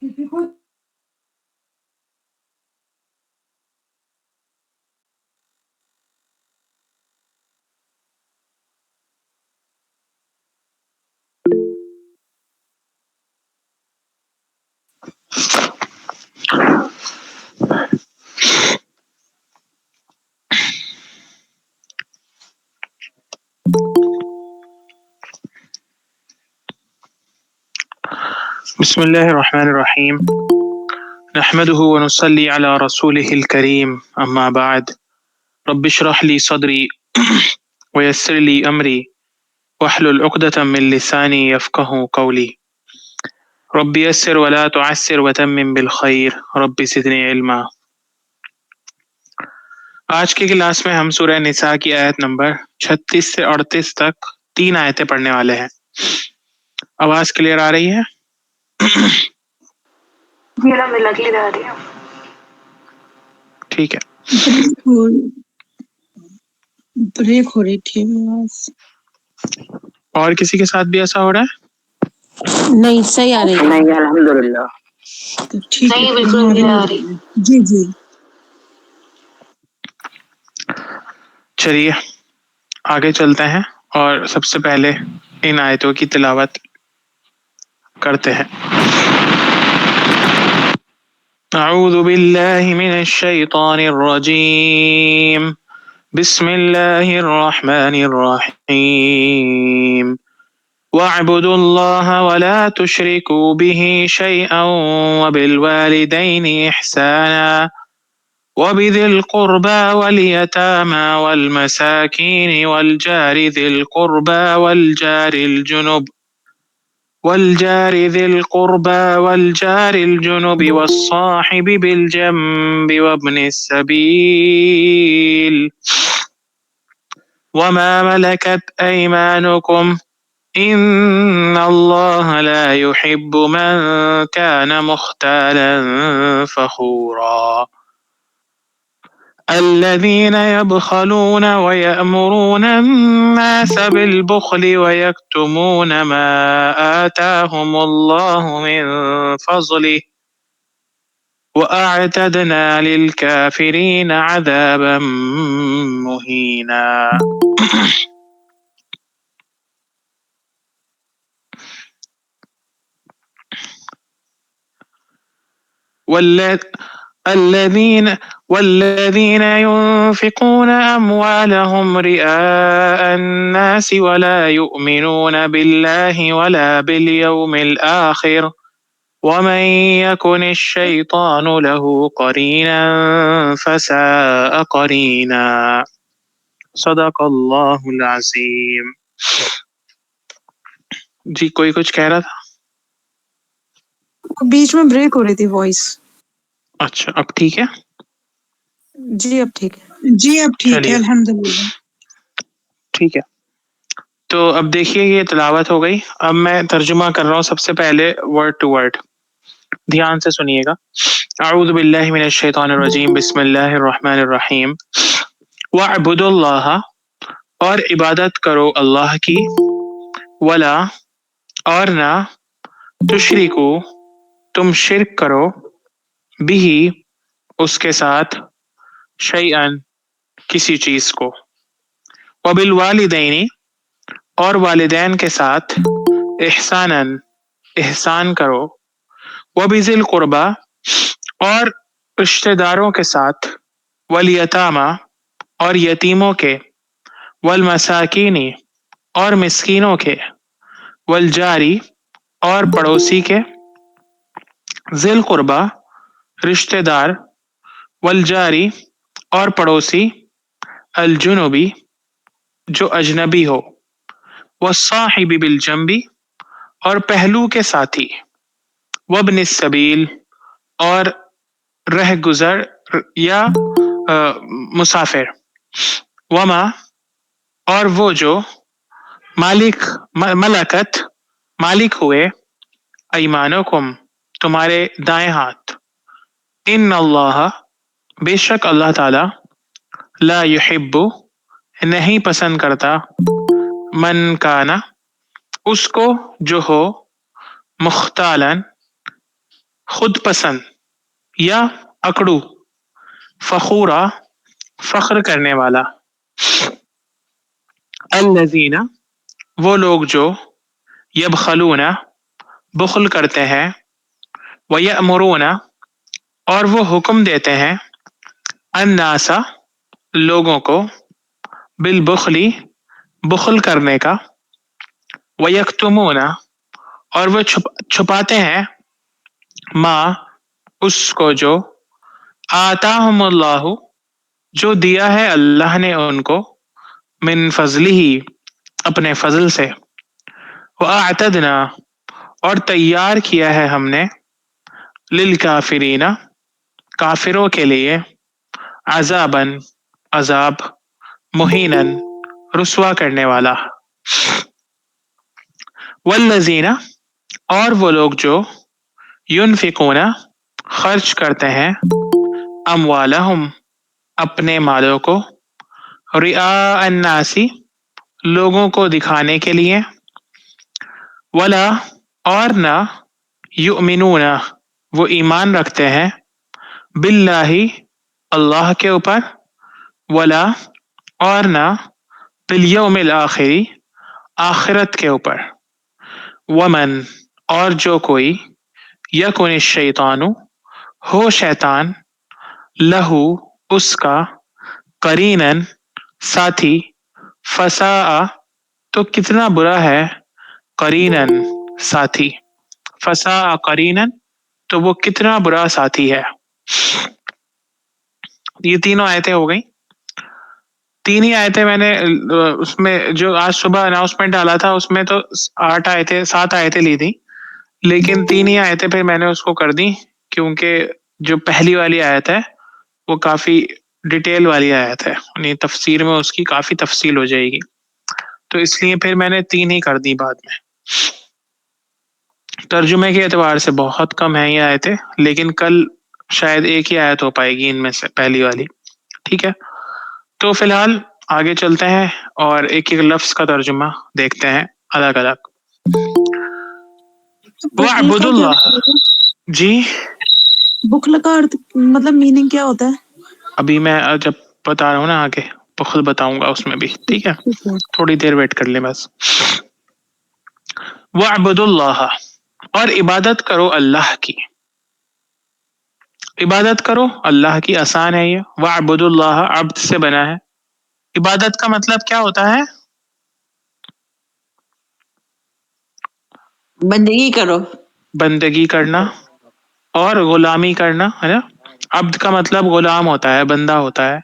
بسم اللہ الرحمن الرحیم نحمده ونصلي على رسوله الكريم اما بعد رب اشرح لي صدري ويسر لي امري واحلل عقدة من لساني يفقه قولي رب يسر ولا تعسر وتمم بالخير رب زدني علما۔ آج کی کلاس میں ہم سورہ نساء کی آیت نمبر 36 سے 38 تک 3 آیتیں پڑھنے والے ہیں۔ آواز کلیئر آ رہی ہے؟ جی الحمدللہ کلیئر آ رہی ہے۔ ٹھیک ہے۔ بریک ہو رہی تھی آواز۔ اور کسی کے ساتھ بھی ایسا ہو رہا ہے؟ نہیں صحیح آ رہی ہے۔ نہیں الحمدللہ ٹھیک نہیں ہے بالکل کلیئر آ رہی۔ جی جی چلیے آگے چلتے ہیں اور سب سے پہلے ان آیتوں کی تلاوت کرتے ہیں۔ اعوذ باللہ من الشیطان الرجیم بسم اللہ الرحمن الرحیم وَاعْبُدُوا اللَّهَ وَلَا تُشْرِكُوا بِهِ شَيْئًا وَبِالْوَالِدَيْنِ إِحْسَانًا وَبِذِي الْقُرْبَى وَالْيَتَامَى وَالْمَسَاكِينِ وَالْجَارِ ذِي الْقُرْبَى والجار الجنب والصاحب بالجنب وابن السبيل وما ملكت أيمانكم إن الله لا يحب من كان مختالا فخورا الذين يبخلون ويأمرون الناس بالبخل ويكتمون ما آتاهم الله من فضله وأعتدنا للكافرين عذابا مهينا۔ والذين ينفقون أموالهم رئاء الناس ولا يؤمنون بالله ولا باليوم الآخر ومن يكن الشيطان له قرينا فساء قرينا۔ صدق اللہ العظیم۔ جی کوئی کچھ کہہ رہا تھا؟ بیچ میں بریک ہو رہی تھی وائس۔ اچھا اب ٹھیک ہے؟ جی اب ٹھیک ہے۔ جی اب ٹھیک ہے چلیے الحمدللہ۔ ٹھیک ہے، تو اب دیکھیے یہ تلاوت ہو گئی۔ اب میں ترجمہ کر رہا ہوں، سب سے پہلے ورڈ ٹو ورڈ دھیان سے سنیے گا۔ اعوذ باللہ من الشیطان الرجیم بسم اللہ الرحمن الرحیم وَاعْبُدُوا اللَّهَ اور عبادت کرو اللہ کی، ولا اور نہ، تشرکو تم شرک کرو، بھی اس کے ساتھ، شیئن کسی چیز کو، وبالوالدین اور والدین کے ساتھ، احساناً احسان کرو، وبذی القربی اور رشتہ داروں کے ساتھ، والیتامی اور یتیموں کے، والمساکین اور مسکینوں کے، والجاری اور پڑوسی کے، ذی القربی رشتہ دار، والجاری اور پڑوسی، الجنبی جو اجنبی ہو، والصاحب بالجنب اور پہلو کے ساتھی، وابن السبیل اور رہ گزر یا مسافر، وما اور وہ جو ملکت مالک ہوئے، ایمانکم تمہارے دائیں ہاتھ، ان اللہ بے شک اللہ تعالی، لا یحب نہیں پسند کرتا، من کانا اس کو جو ہو، مختالاً خود پسند یا اکڑو، فخورا فخر کرنے والا، الذین وہ لوگ جو یبخلون بخل کرتے ہیں، ویأمرون اور وہ حکم دیتے ہیں، الناس لوگوں کو، بالبخلی بخل کرنے کا، ویکتمون اور وہ چھپاتے ہیں، ما اس کو جو آتاہم اللہ جو دیا ہے اللہ نے ان کو، من فضلہ اپنے فضل سے، وَأَعْتَدْنَا اور تیار کیا ہے ہم نے، للکافرین کافروں کے لیے، عذاباً عذاب، مہیناً رسوا کرنے والا، والذین اور وہ لوگ جو ینفقون خرچ کرتے ہیں، اموالہم اپنے مالوں کو، رئاء الناس لوگوں کو دکھانے کے لیے، ولا اور نہ، یؤمنون وہ ایمان رکھتے ہیں، باللہ اللہ کے اوپر، ولا اور نہ، بالیوم الآخری آخرت کے اوپر، ومن اور جو کوئی، یکن الشیطان ہو شیطان، لہو اس کا، قریناً ساتھی، فساء تو کتنا برا ہے، قریناً ساتھی، فساء قریناً تو وہ کتنا برا ساتھی ہے۔ یہ تینوں آیتیں ہو گئیں۔ تین ہی آیتیں میں نے اس میں جو آج صبح اناؤنسمنٹ ڈالا تھا اس میں تو 7 آیتیں لی تھی، لیکن 3 ہی آیتیں پھر میں نے اس کو کر دی، کیونکہ جو پہلی والی آیت ہے وہ کافی ڈیٹیل والی آیت ہے، یعنی تفسیر میں اس کی کافی تفصیل ہو جائے گی، تو اس لیے پھر میں نے 3 ہی کر دی بعد میں۔ ترجمے کے اعتبار سے بہت کم ہیں یہ آیتیں، لیکن کل شاید ایک ہی آیت ہو پائے گی ان میں سے، پہلی والی، ٹھیک ہے۔ تو فی الحال آگے چلتے ہیں اور ایک ایک لفظ کا ترجمہ دیکھتے ہیں الگ الگ۔ بخل وَاعْبُدُوا کا کیا اللَّهَ جی بخل کا مطلب میننگ کیا ہوتا ہے؟ ابھی میں جب بتا رہا ہوں نا آگے بخل بتاؤں گا اس میں بھی، ٹھیک ہے، تھوڑی دیر ویٹ کر لیں بس۔ وَاعْبُدُوا اللَّهَ اور عبادت کرو اللہ کی، عبادت کرو اللہ کی، آسان ہے یہ، وَاعْبُدُوا اللَّهَ عبد سے بنا ہے۔ عبادت کا مطلب کیا ہوتا ہے؟ بندگی کرو، بندگی کرنا اور غلامی کرنا، ہے نا۔ عبد کا مطلب غلام ہوتا ہے، بندہ ہوتا ہے،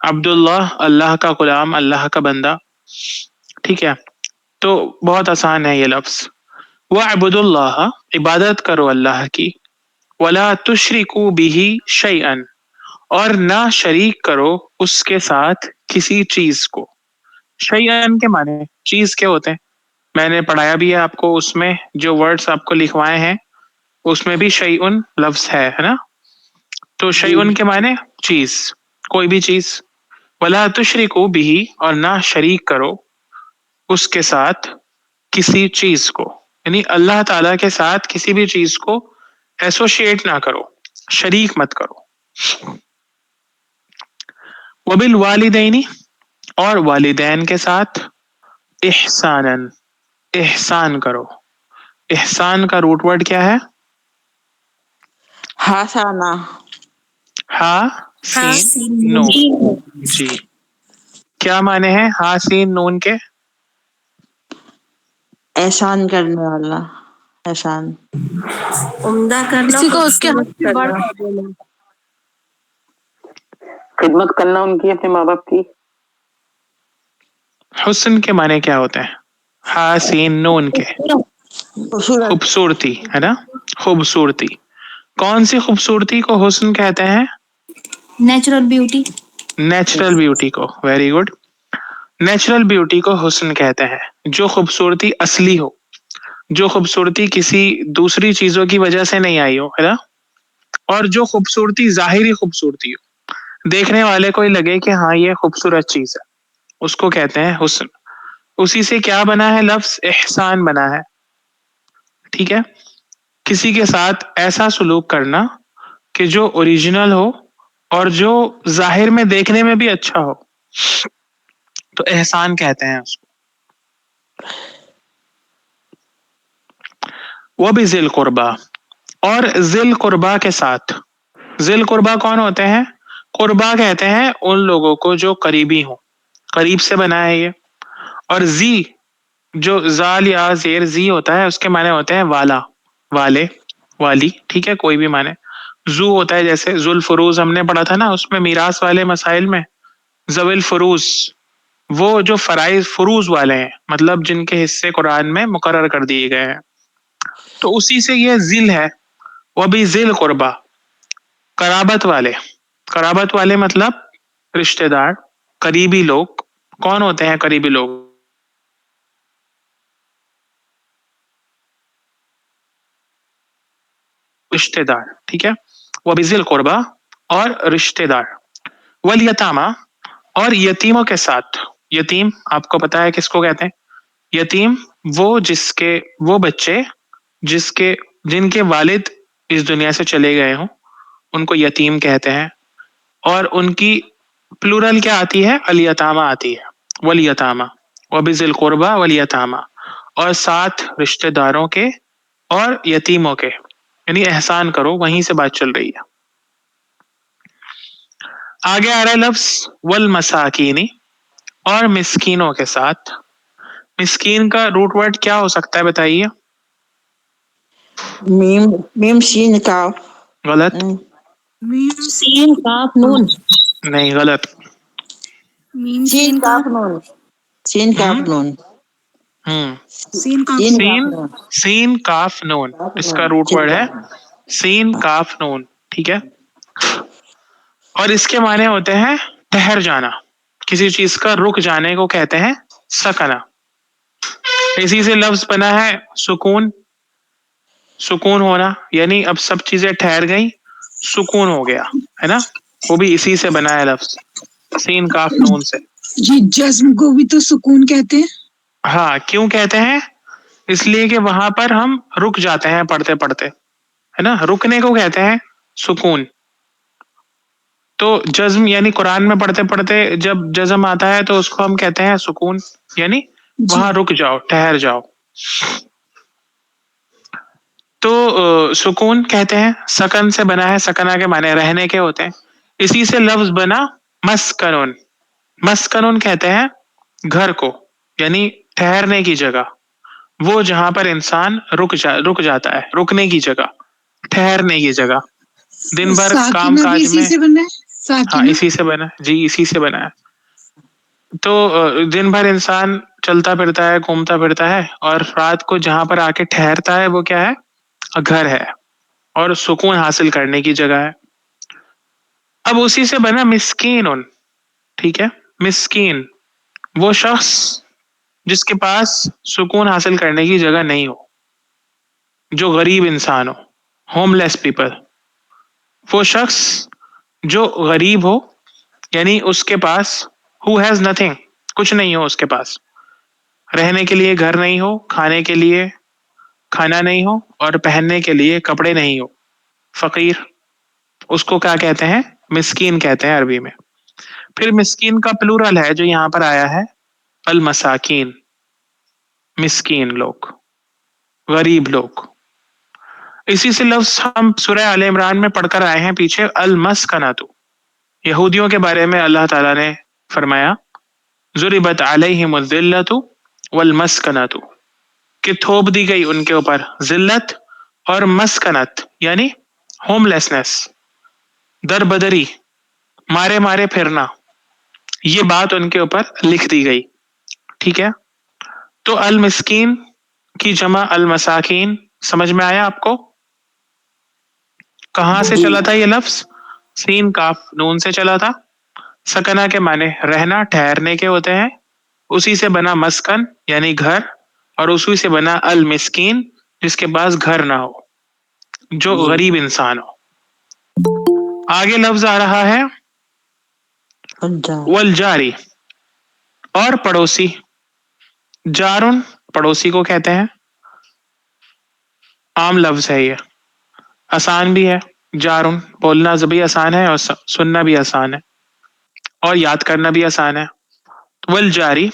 عبداللہ اللہ کا غلام، اللہ کا بندہ، ٹھیک ہے۔ تو بہت آسان ہے یہ لفظ، وَاعْبُدُوا اللَّهَ عبادت کرو اللہ کی، وَلَا تُشْرِكُوا بِهِ شَيْئًا اور نہ شریک کرو اس کے ساتھ کسی چیز کو۔ شیئن کے معنی چیز کے ہوتے ہیں، میں نے پڑھایا بھی ہے آپ کو، اس میں جو ورڈز آپ کو لکھوائے ہیں اس میں بھی شیئن لفظ ہے نا۔ تو شیئن کے معنی چیز، کوئی بھی چیز، ولا تشرکوا به اور نہ شریک کرو اس کے ساتھ کسی چیز کو، یعنی اللہ تعالیٰ کے ساتھ کسی بھی چیز کو ایسوشیٹ نہ کرو، شریک مت کرو۔ وبالوالدین اور والدین کے ساتھ، احساناً احسان کرو۔ احسان کا روٹ ورڈ کیا ہے؟ ہاسانہ، ہا سین نون، جی کیا معنی ہے ہا سین نون کے؟ احسان کرنے والا، احسان، عمدہ کرنا، کسی کو اس کے حق سے بڑھ کرنا، کر دینا۔ خدمت کرنا ان کی، اپنے ماں باپ کی۔ حسن کے معنی کیا ہوتے ہیں؟ ہا سین نون کے؟ خوبصورت، خوبصورتی، ہے نا، خوبصورتی۔ کون سی خوبصورتی کو حسن کہتے ہیں؟ Natural beauty. نیچرل بیوٹی کو، ویری گڈ، نیچرل بیوٹی کو حسن کہتے ہیں، جو خوبصورتی اصلی ہو، جو خوبصورتی کسی دوسری چیزوں کی وجہ سے نہیں آئی ہو، ہے نا، اور جو خوبصورتی ظاہری خوبصورتی ہو، دیکھنے والے کو ہی لگے کہ ہاں یہ خوبصورت چیز ہے، اس کو کہتے ہیں حسن۔ اسی سے کیا بنا ہے لفظ؟ احسان بنا ہے، ٹھیک ہے۔ کسی کے ساتھ ایسا سلوک کرنا کہ جو اوریجنل ہو اور جو ظاہر میں دیکھنے میں بھی اچھا ہو، تو احسان کہتے ہیں اس کو. وہ بھی ذی القربا، اور ذی القربا کے ساتھ. ذی القربا کون ہوتے ہیں؟ قربا کہتے ہیں ان لوگوں کو جو قریبی ہوں، قریب سے بنا ہے یہ. اور زی جو زال یا زیر زی ہوتا ہے اس کے معنی ہوتے ہیں والا، والے، والی، ٹھیک ہے، کوئی بھی معنی. زو ہوتا ہے جیسے ذو الفروز ہم نے پڑھا تھا نا اس میں میراث والے مسائل میں، ذوی الفروز وہ جو فرائض فروز والے ہیں، مطلب جن کے حصے قرآن میں مقرر کر دیے گئے ہیں. تو اسی سے یہ ذل ہے. وہ بھی ذل قربا، قرابت والے. قرابت والے مطلب رشتہ دار، قریبی لوگ. کون ہوتے ہیں قریبی لوگ؟ رشتہ دار، ٹھیک ہے. وہ بھی ذل قربا اور رشتہ دار. والیتامہ، اور یتیموں کے ساتھ. یتیم آپ کو پتا ہے کس کو کہتے ہیں؟ یتیم وہ بچے جن کے والد اس دنیا سے چلے گئے ہوں، ان کو یتیم کہتے ہیں. اور ان کی پلورل کیا آتی ہے؟ الیتامہ آتی ہے. والیتامہ وبذی القربى والیتامہ، اور ساتھ رشتہ داروں کے اور یتیموں کے، یعنی احسان کرو. وہیں سے بات چل رہی ہے. آگے آ رہا ہے لفظ والمساکین، اور مسکینوں کے ساتھ. مسکین کا روٹ ورڈ کیا ہو سکتا ہے بتائیے؟ میم میم شین کاف. غلط. سین کاف نون. نہیں، غلط. شین کاف نون. شین کاف نون. سین کا شین کاف سین نون. سین کاف نون، اس کا روٹ شین ورڈ ہے کاف نون. سین کاف نون، ٹھیک ہے. اور اس کے معنی ہوتے ہیں ٹھہر جانا. کسی چیز کا رک جانے کو کہتے ہیں سکنا. اسی سے لفظ بنا ہے سکون. سکون ہونا، یعنی اب سب چیزیں ٹھہر گئیں، سکون ہو گیا، ہے نا. وہ بھی اسی سے بنا ہے لفظ، سین کاف نون سے. جی جزم کو بھی تو سکون کہتے ہیں. ہاں، کیوں کہتے ہیں؟ اس لیے کہ وہاں پر ہم رک جاتے ہیں پڑھتے پڑھتے، ہے نا. رکنے کو کہتے ہیں سکون. تو جزم یعنی قرآن میں پڑھتے پڑھتے جب جزم آتا ہے تو اس کو ہم کہتے ہیں سکون، یعنی جی وہاں رک جاؤ، ٹھہر جاؤ. تو سکون کہتے ہیں، سکن سے بنا ہے. سکنا کے معنی رہنے کے ہوتے ہیں. اسی سے لفظ بنا مسکنون. مسکنون کہتے ہیں گھر کو، یعنی ٹھہرنے کی جگہ. وہ جہاں پر انسان رک جاتا ہے، رکنے کی جگہ، ٹھہرنے کی جگہ. دن بھر کام ساکنہ بھی کاج اسی میں. سے بنا ہے. ہاں، ساکنہ. اسی سے بنا ہے جی، اسی سے بنا ہے. تو دن بھر انسان چلتا پھرتا ہے، گھومتا پھرتا ہے، اور رات کو جہاں پر آ کے ٹھہرتا ہے وہ کیا ہے؟ گھر ہے، اور سکون حاصل کرنے کی جگہ ہے. اب اسی سے بنا مسکین. ٹھیک ہے. مسکین وہ شخص جس کے پاس سکون حاصل کرنے کی جگہ نہیں ہو، جو غریب انسان ہو. ہوم لیس پیپل، وہ شخص جو غریب ہو، یعنی اس کے پاس who has nothing، کچھ نہیں ہو اس کے پاس. رہنے کے لیے گھر نہیں ہو، کھانے کے لیے کھانا نہیں ہو، اور پہننے کے لیے کپڑے نہیں ہو. فقیر، اس کو کیا کہتے ہیں؟ مسکین کہتے ہیں عربی میں. پھر مسکین کا پلورل ہے جو یہاں پر آیا ہے، المساکین. مسکین لوگ، غریب لوگ. اسی سے لفظ ہم سورہ آل عمران میں پڑھ کر آئے ہیں پیچھے، المسکنۃ. یہودیوں کے بارے میں اللہ تعالیٰ نے فرمایا ضربت علیہم الذلۃ والمسکنۃ، کہ تھوپ دی گئی ان کے اوپر ذلت اور مسکنت، یعنی ہوم لیسنس، در بدری، مارے مارے پھرنا. یہ بات ان کے اوپر لکھ دی گئی. ٹھیک ہے. تو المسکین کی جمع المساکین. سمجھ میں آیا آپ کو؟ کہاں سے چلا تھا یہ لفظ؟ سین کاف نون سے چلا تھا. سکنہ کے معنی رہنا، ٹھہرنے کے ہوتے ہیں. اسی سے بنا مسکن یعنی گھر، اور اسی سے بنا المسکین جس کے پاس گھر نہ ہو، جو غریب انسان ہو. آگے لفظ آ رہا ہے والجاری، اور پڑوسی. جارن پڑوسی کو کہتے ہیں. عام لفظ ہے، یہ آسان بھی ہے. جارن بولنا بھی آسان ہے اور سننا بھی آسان ہے اور یاد کرنا بھی آسان ہے. والجاری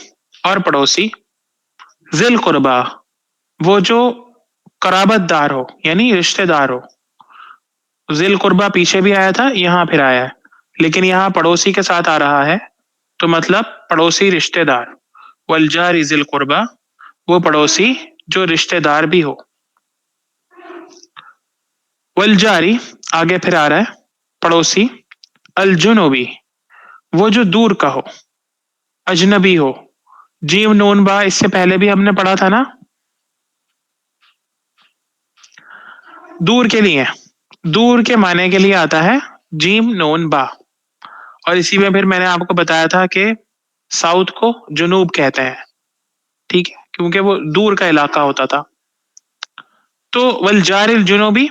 اور پڑوسی، ذل قربا وہ جو قرابت دار ہو یعنی رشتہ دار ہو. ذل قربا پیچھے بھی آیا تھا، یہاں پھر آیا ہے، لیکن یہاں پڑوسی کے ساتھ آ رہا ہے تو مطلب پڑوسی رشتہ دار. والجاری ذل قربا وہ پڑوسی جو رشتہ دار بھی ہو. والجاری آگے پھر آ رہا ہے پڑوسی، الجنوبی وہ جو دور کا ہو، اجنبی ہو. جیم نون با اس سے پہلے بھی ہم نے پڑھا تھا نا، دور کے لیے، دور کے معنی کے لیے آتا ہے جیم نون با. اور اسی میں پھر میں نے آپ کو بتایا تھا کہ ساؤتھ کو جنوب کہتے ہیں، ٹھیک ہے، کیونکہ وہ دور کا علاقہ ہوتا تھا. تو والجار الجنوبی،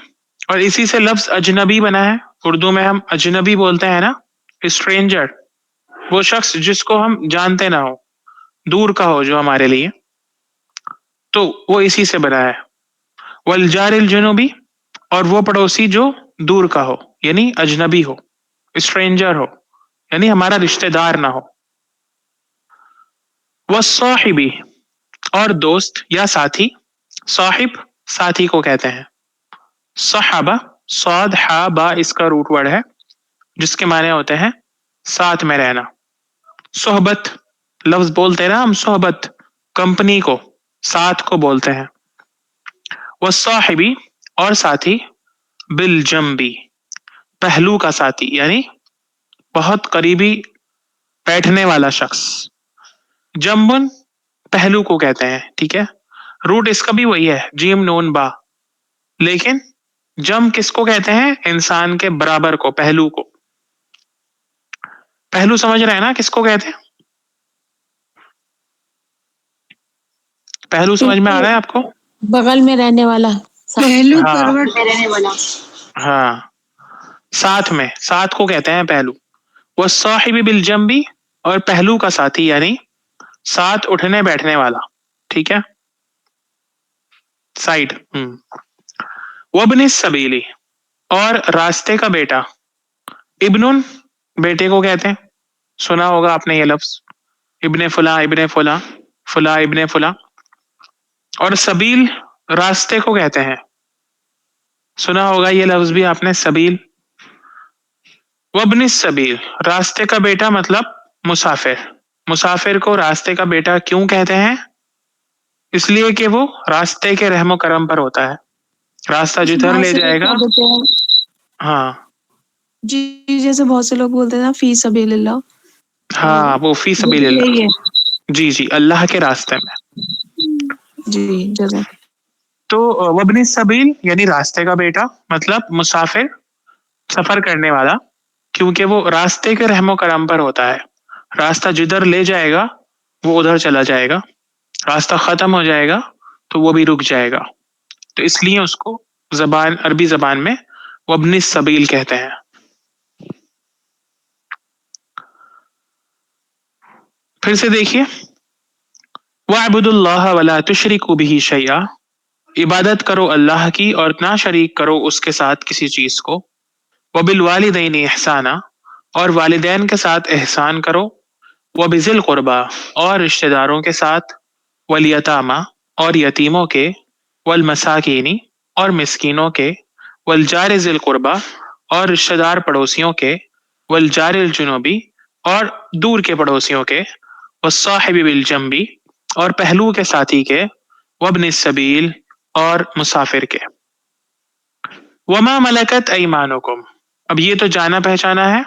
اور اسی سے لفظ اجنبی بنا ہے. اردو میں ہم اجنبی بولتے ہیں نا، اسٹرینجر، وہ شخص جس کو ہم جانتے نہ ہو، دور کا ہو جو ہمارے لیے، تو وہ اسی سے بنا ہے. والجار الجنوبی اور وہ پڑوسی جو دور کا ہو یعنی اجنبی ہو، اسٹرینجر ہو، یعنی ہمارا رشتہ دار نہ ہو. والصاحبی اور دوست یا ساتھی، صاحب ساتھی کو کہتے ہیں. صحابہ صاد ہا با اس کا روٹ ورڈ ہے جس کے معنی ہوتے ہیں ساتھ میں رہنا. صحبت لفظ بولتے ہیں نا ہم، صحبت کمپنی کو، ساتھ کو بولتے ہیں. والصاحبی اور ساتھی، بالجنبی پہلو کا ساتھی یعنی بہت قریبی بیٹھنے والا شخص. جنبن پہلو کو کہتے ہیں، ٹھیک ہے، روٹ اس کا بھی وہی ہے جیم نون با، لیکن جم کس کو کہتے ہیں؟ انسان کے برابر کو، پہلو کو. پہلو سمجھ رہے ہیں نا کس کو کہتے ہیں؟ پہلو سمجھ میں آ رہا ہے آپ کو؟ بغل میں رہنے والا، پہلو ہاں کروٹ میں رہنے والا. ہاں، ساتھ میں، ساتھ کو کہتے ہیں پہلو. والصاحب بالجنبی اور پہلو کا ساتھی یعنی ساتھ اٹھنے بیٹھنے والا، ٹھیک ہے، سائڈ. وابن السبیلی اور راستے کا بیٹا. ابن بیٹے کو کہتے ہیں، سنا ہوگا آپ نے یہ لفظ، ابن فلاں ابن فلاں، فلاں ابن فلاں. اور سبیل راستے کو کہتے ہیں، سنا ہوگا یہ لفظ بھی آپ نے، سبیل. وابن السبیل راستے کا بیٹا مطلب مسافر. مسافر کو راستے کا بیٹا کیوں کہتے ہیں؟ اس لیے کہ وہ راستے کے رحم و کرم پر ہوتا ہے، راستہ جدھر بہت لے سے لوگ جائے گا. کہہ دیتے ہیں، ہاں جی جیسے بہت سے لوگ بولتے ہیں نا فی سبیل اللہ. ہاں، وہ فی یہ سبیل بھی اللہ، یہی ہے. جی جی، اللہ کے راستے میں. جی جزاک. تو وابن السبیل یعنی راستے کا بیٹا مطلب مسافر، سفر کرنے والا، کیونکہ وہ راستے کے رحم و کرم پر ہوتا ہے. راستہ جدھر لے جائے گا وہ ادھر چلا جائے گا، راستہ ختم ہو جائے گا تو وہ بھی رک جائے گا. تو اس لیے اس کو عربی زبان میں وابن السبیل کہتے ہیں. پھر سے دیکھیے، وَاعْبُدُوا اللَّهَ وَلَا تُشْرِكُوا بِهِ شَيْئًا، عبادت کرو اللہ کی اور نہ شریک کرو اس کے ساتھ کسی چیز کو. وَبِالْوَالِدَيْنِ إِحْسَانًا اور والدین کے ساتھ احسان کرو. وَبِذِي الْقُرْبَى اور رشتہ داروں کے ساتھ. وَالْيَتَامَى اور یتیموں کے. وَالْمَسَاكِينِ اور مسکینوں کے. وَالْجَارِ ذِي الْقُرْبَى اور رشتہ دار پڑوسیوں کے. وَالْجَارِ الْجُنُوبِ اور دور کے پڑوسیوں کے. والصاحب بالجنبی اور پہلو کے ساتھی کے. وابن السبیل اور مسافر کے. وما ملکت ایمانکم، اب یہ تو جانا پہچانا ہے،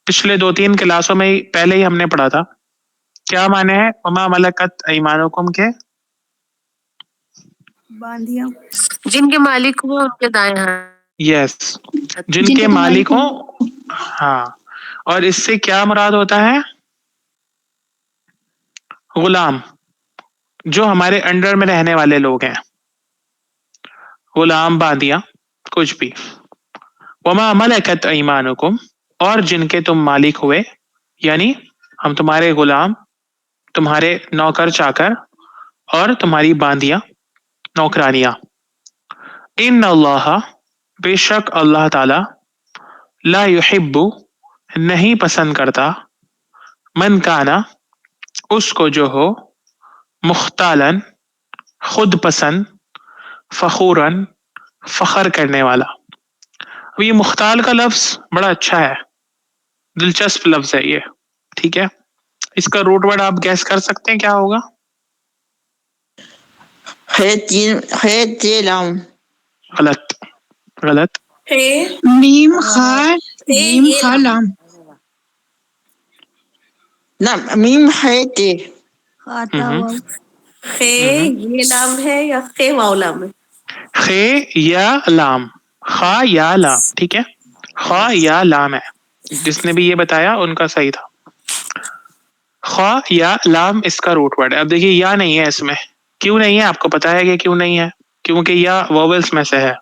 پچھلے 2-3 کلاسوں میں پہلے ہی ہم نے پڑھا تھا. کیا معنی ہے وما ملکت ایمانکم کے؟ باندیاں، جن کے مالک ہو ان کے دائیں ہاتھ. یس، جن کے مالک ہوں. ہاں، اور اس سے کیا مراد ہوتا ہے؟ غلام، جو ہمارے انڈر میں رہنے والے لوگ ہیں، غلام، باندیاں، کچھ بھی. وما ملکت ایمانکم اور جن کے تم مالک ہوئے، یعنی ہم تمہارے غلام، تمہارے نوکر چاکر اور تمہاری باندیاں، نوکرانیاں. ان اللہ بے شک اللہ تعالی لا یحب نہیں پسند کرتا من کانا اس کو جو ہو مختالن خود پسند فخورن فخر کرنے والا. اب یہ مختال کا لفظ بڑا اچھا ہے، دلچسپ لفظ ہے یہ. ٹھیک ہے، اس کا روٹ ورڈ آپ گیس کر سکتے ہیں کیا ہوگا؟ لام. غلط غلط. میم خا لام. نہ میم ہے تے. یہ لام ہے یا خے واو لام ہے؟ خے یا لام، خا یا لام. ٹھیک ہے، خا یا لام ہے. جس نے بھی یہ بتایا ان کا صحیح تھا. خا یا لام اس کا روٹ ورڈ ہے. اب دیکھیے یا نہیں ہے اس میں. کیوں نہیں ہے آپ کو پتا ہے کہ کیوں نہیں ہے؟ کیونکہ یا وویلس میں سے ہے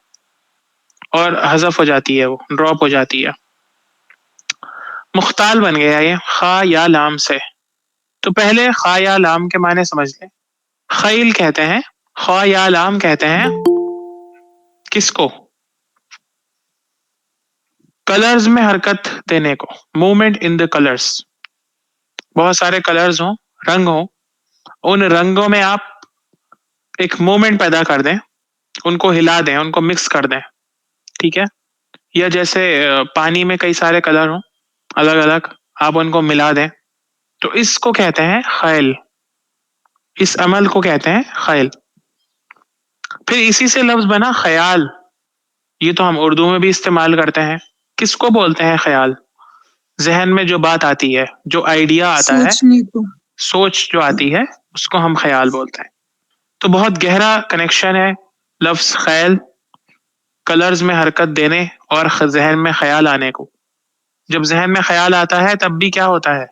اور حذف ہو جاتی ہے، وہ ڈراپ ہو جاتی ہے. مختال بن گیا یہ خا یا لام سے. تو پہلے خا یا لام کے معنی سمجھ لیں. خیل کہتے ہیں، خا یا لام کہتے ہیں کس کو؟ کلرز میں حرکت دینے کو، موومنٹ ان دا کلرز. بہت سارے کلرز ہوں، رنگ ہوں، ان رنگوں میں آپ ایک موومنٹ پیدا کر دیں، ان کو ہلا دیں، ان کو مکس کر دیں. ٹھیک ہے، یا جیسے پانی میں کئی سارے کلر ہوں الگ الگ، آپ ان کو ملا دیں، تو اس کو کہتے ہیں خیل. اس عمل کو کہتے ہیں خیل. پھر اسی سے لفظ بنا خیال. یہ تو ہم اردو میں بھی استعمال کرتے ہیں. کس کو بولتے ہیں خیال؟ ذہن میں جو بات آتی ہے، جو آئیڈیا آتا ہے، سوچنے کو. سوچ جو آتی ہے، اس کو ہم خیال بولتے ہیں. تو بہت گہرا کنیکشن ہے لفظ خیال کلرز میں حرکت دینے اور ذہن میں خیال آنے کو. جب ذہن میں خیال آتا ہے تب بھی کیا ہوتا ہے؟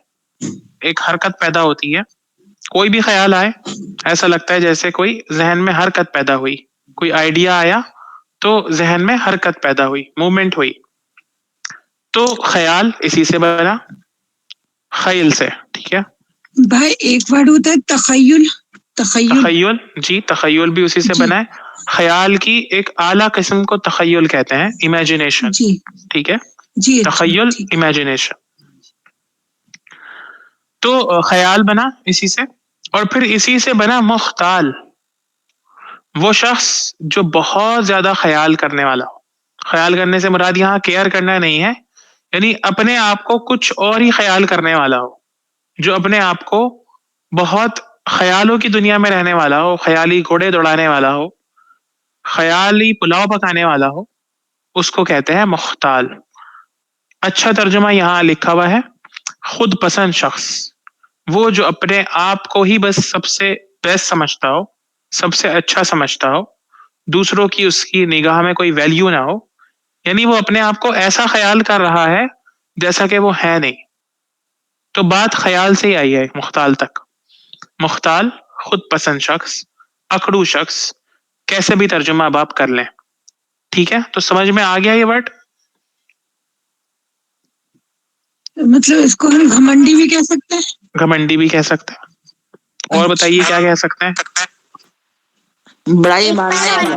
ایک حرکت پیدا ہوتی ہے. کوئی بھی خیال آئے ایسا لگتا ہے جیسے کوئی ذہن میں حرکت پیدا ہوئی، کوئی آئیڈیا آیا تو ذہن میں حرکت پیدا ہوئی، موومنٹ ہوئی. تو خیال اسی سے بنا، خیل سے. ٹھیک ہے بھائی ایک ورڈ ہوتا ہے تخیل. تخیل، جی تخیل بھی اسی سے بنا ہے. خیال کی ایک اعلیٰ قسم کو تخیل کہتے ہیں، امیجنیشن. جی ٹھیک ہے، جی تخیل امیجنیشن. تو خیال بنا اسی سے، اور پھر اسی سے بنا مختال. وہ شخص جو بہت زیادہ خیال کرنے والا ہو. خیال کرنے سے مراد یہاں کیئر کرنا نہیں ہے، یعنی اپنے آپ کو کچھ اور ہی خیال کرنے والا ہو، جو اپنے آپ کو بہت خیالوں کی دنیا میں رہنے والا ہو، خیالی گھوڑے دوڑانے والا ہو، خیالی پلاؤ پکانے والا ہو، اس کو کہتے ہیں مختال. اچھا ترجمہ یہاں لکھا ہوا ہے، خود پسند شخص، وہ جو اپنے آپ کو ہی بس سب سے بیسٹ سمجھتا ہو، سب سے اچھا سمجھتا ہو، دوسروں کی اس کی نگاہ میں کوئی ویلیو نہ ہو. یعنی وہ اپنے آپ کو ایسا خیال کر رہا ہے جیسا کہ وہ ہے نہیں. تو بات خیال سے ہی آئی ہے مختال تک. مختال خود پسند شخص، اکڑو شخص، کیسے بھی ترجمہ اب آپ کر لیں. ٹھیک ہے، تو سمجھ میں آ گیا یہ ورڈ؟ مطلب اس کو ہم گھمنڈی بھی کہہ سکتے ہیں. گھمنڈی بھی کہہ سکتے ہیں. اور بتائیے کیا کہہ سکتے ہیں؟ بڑائی ماننے والا.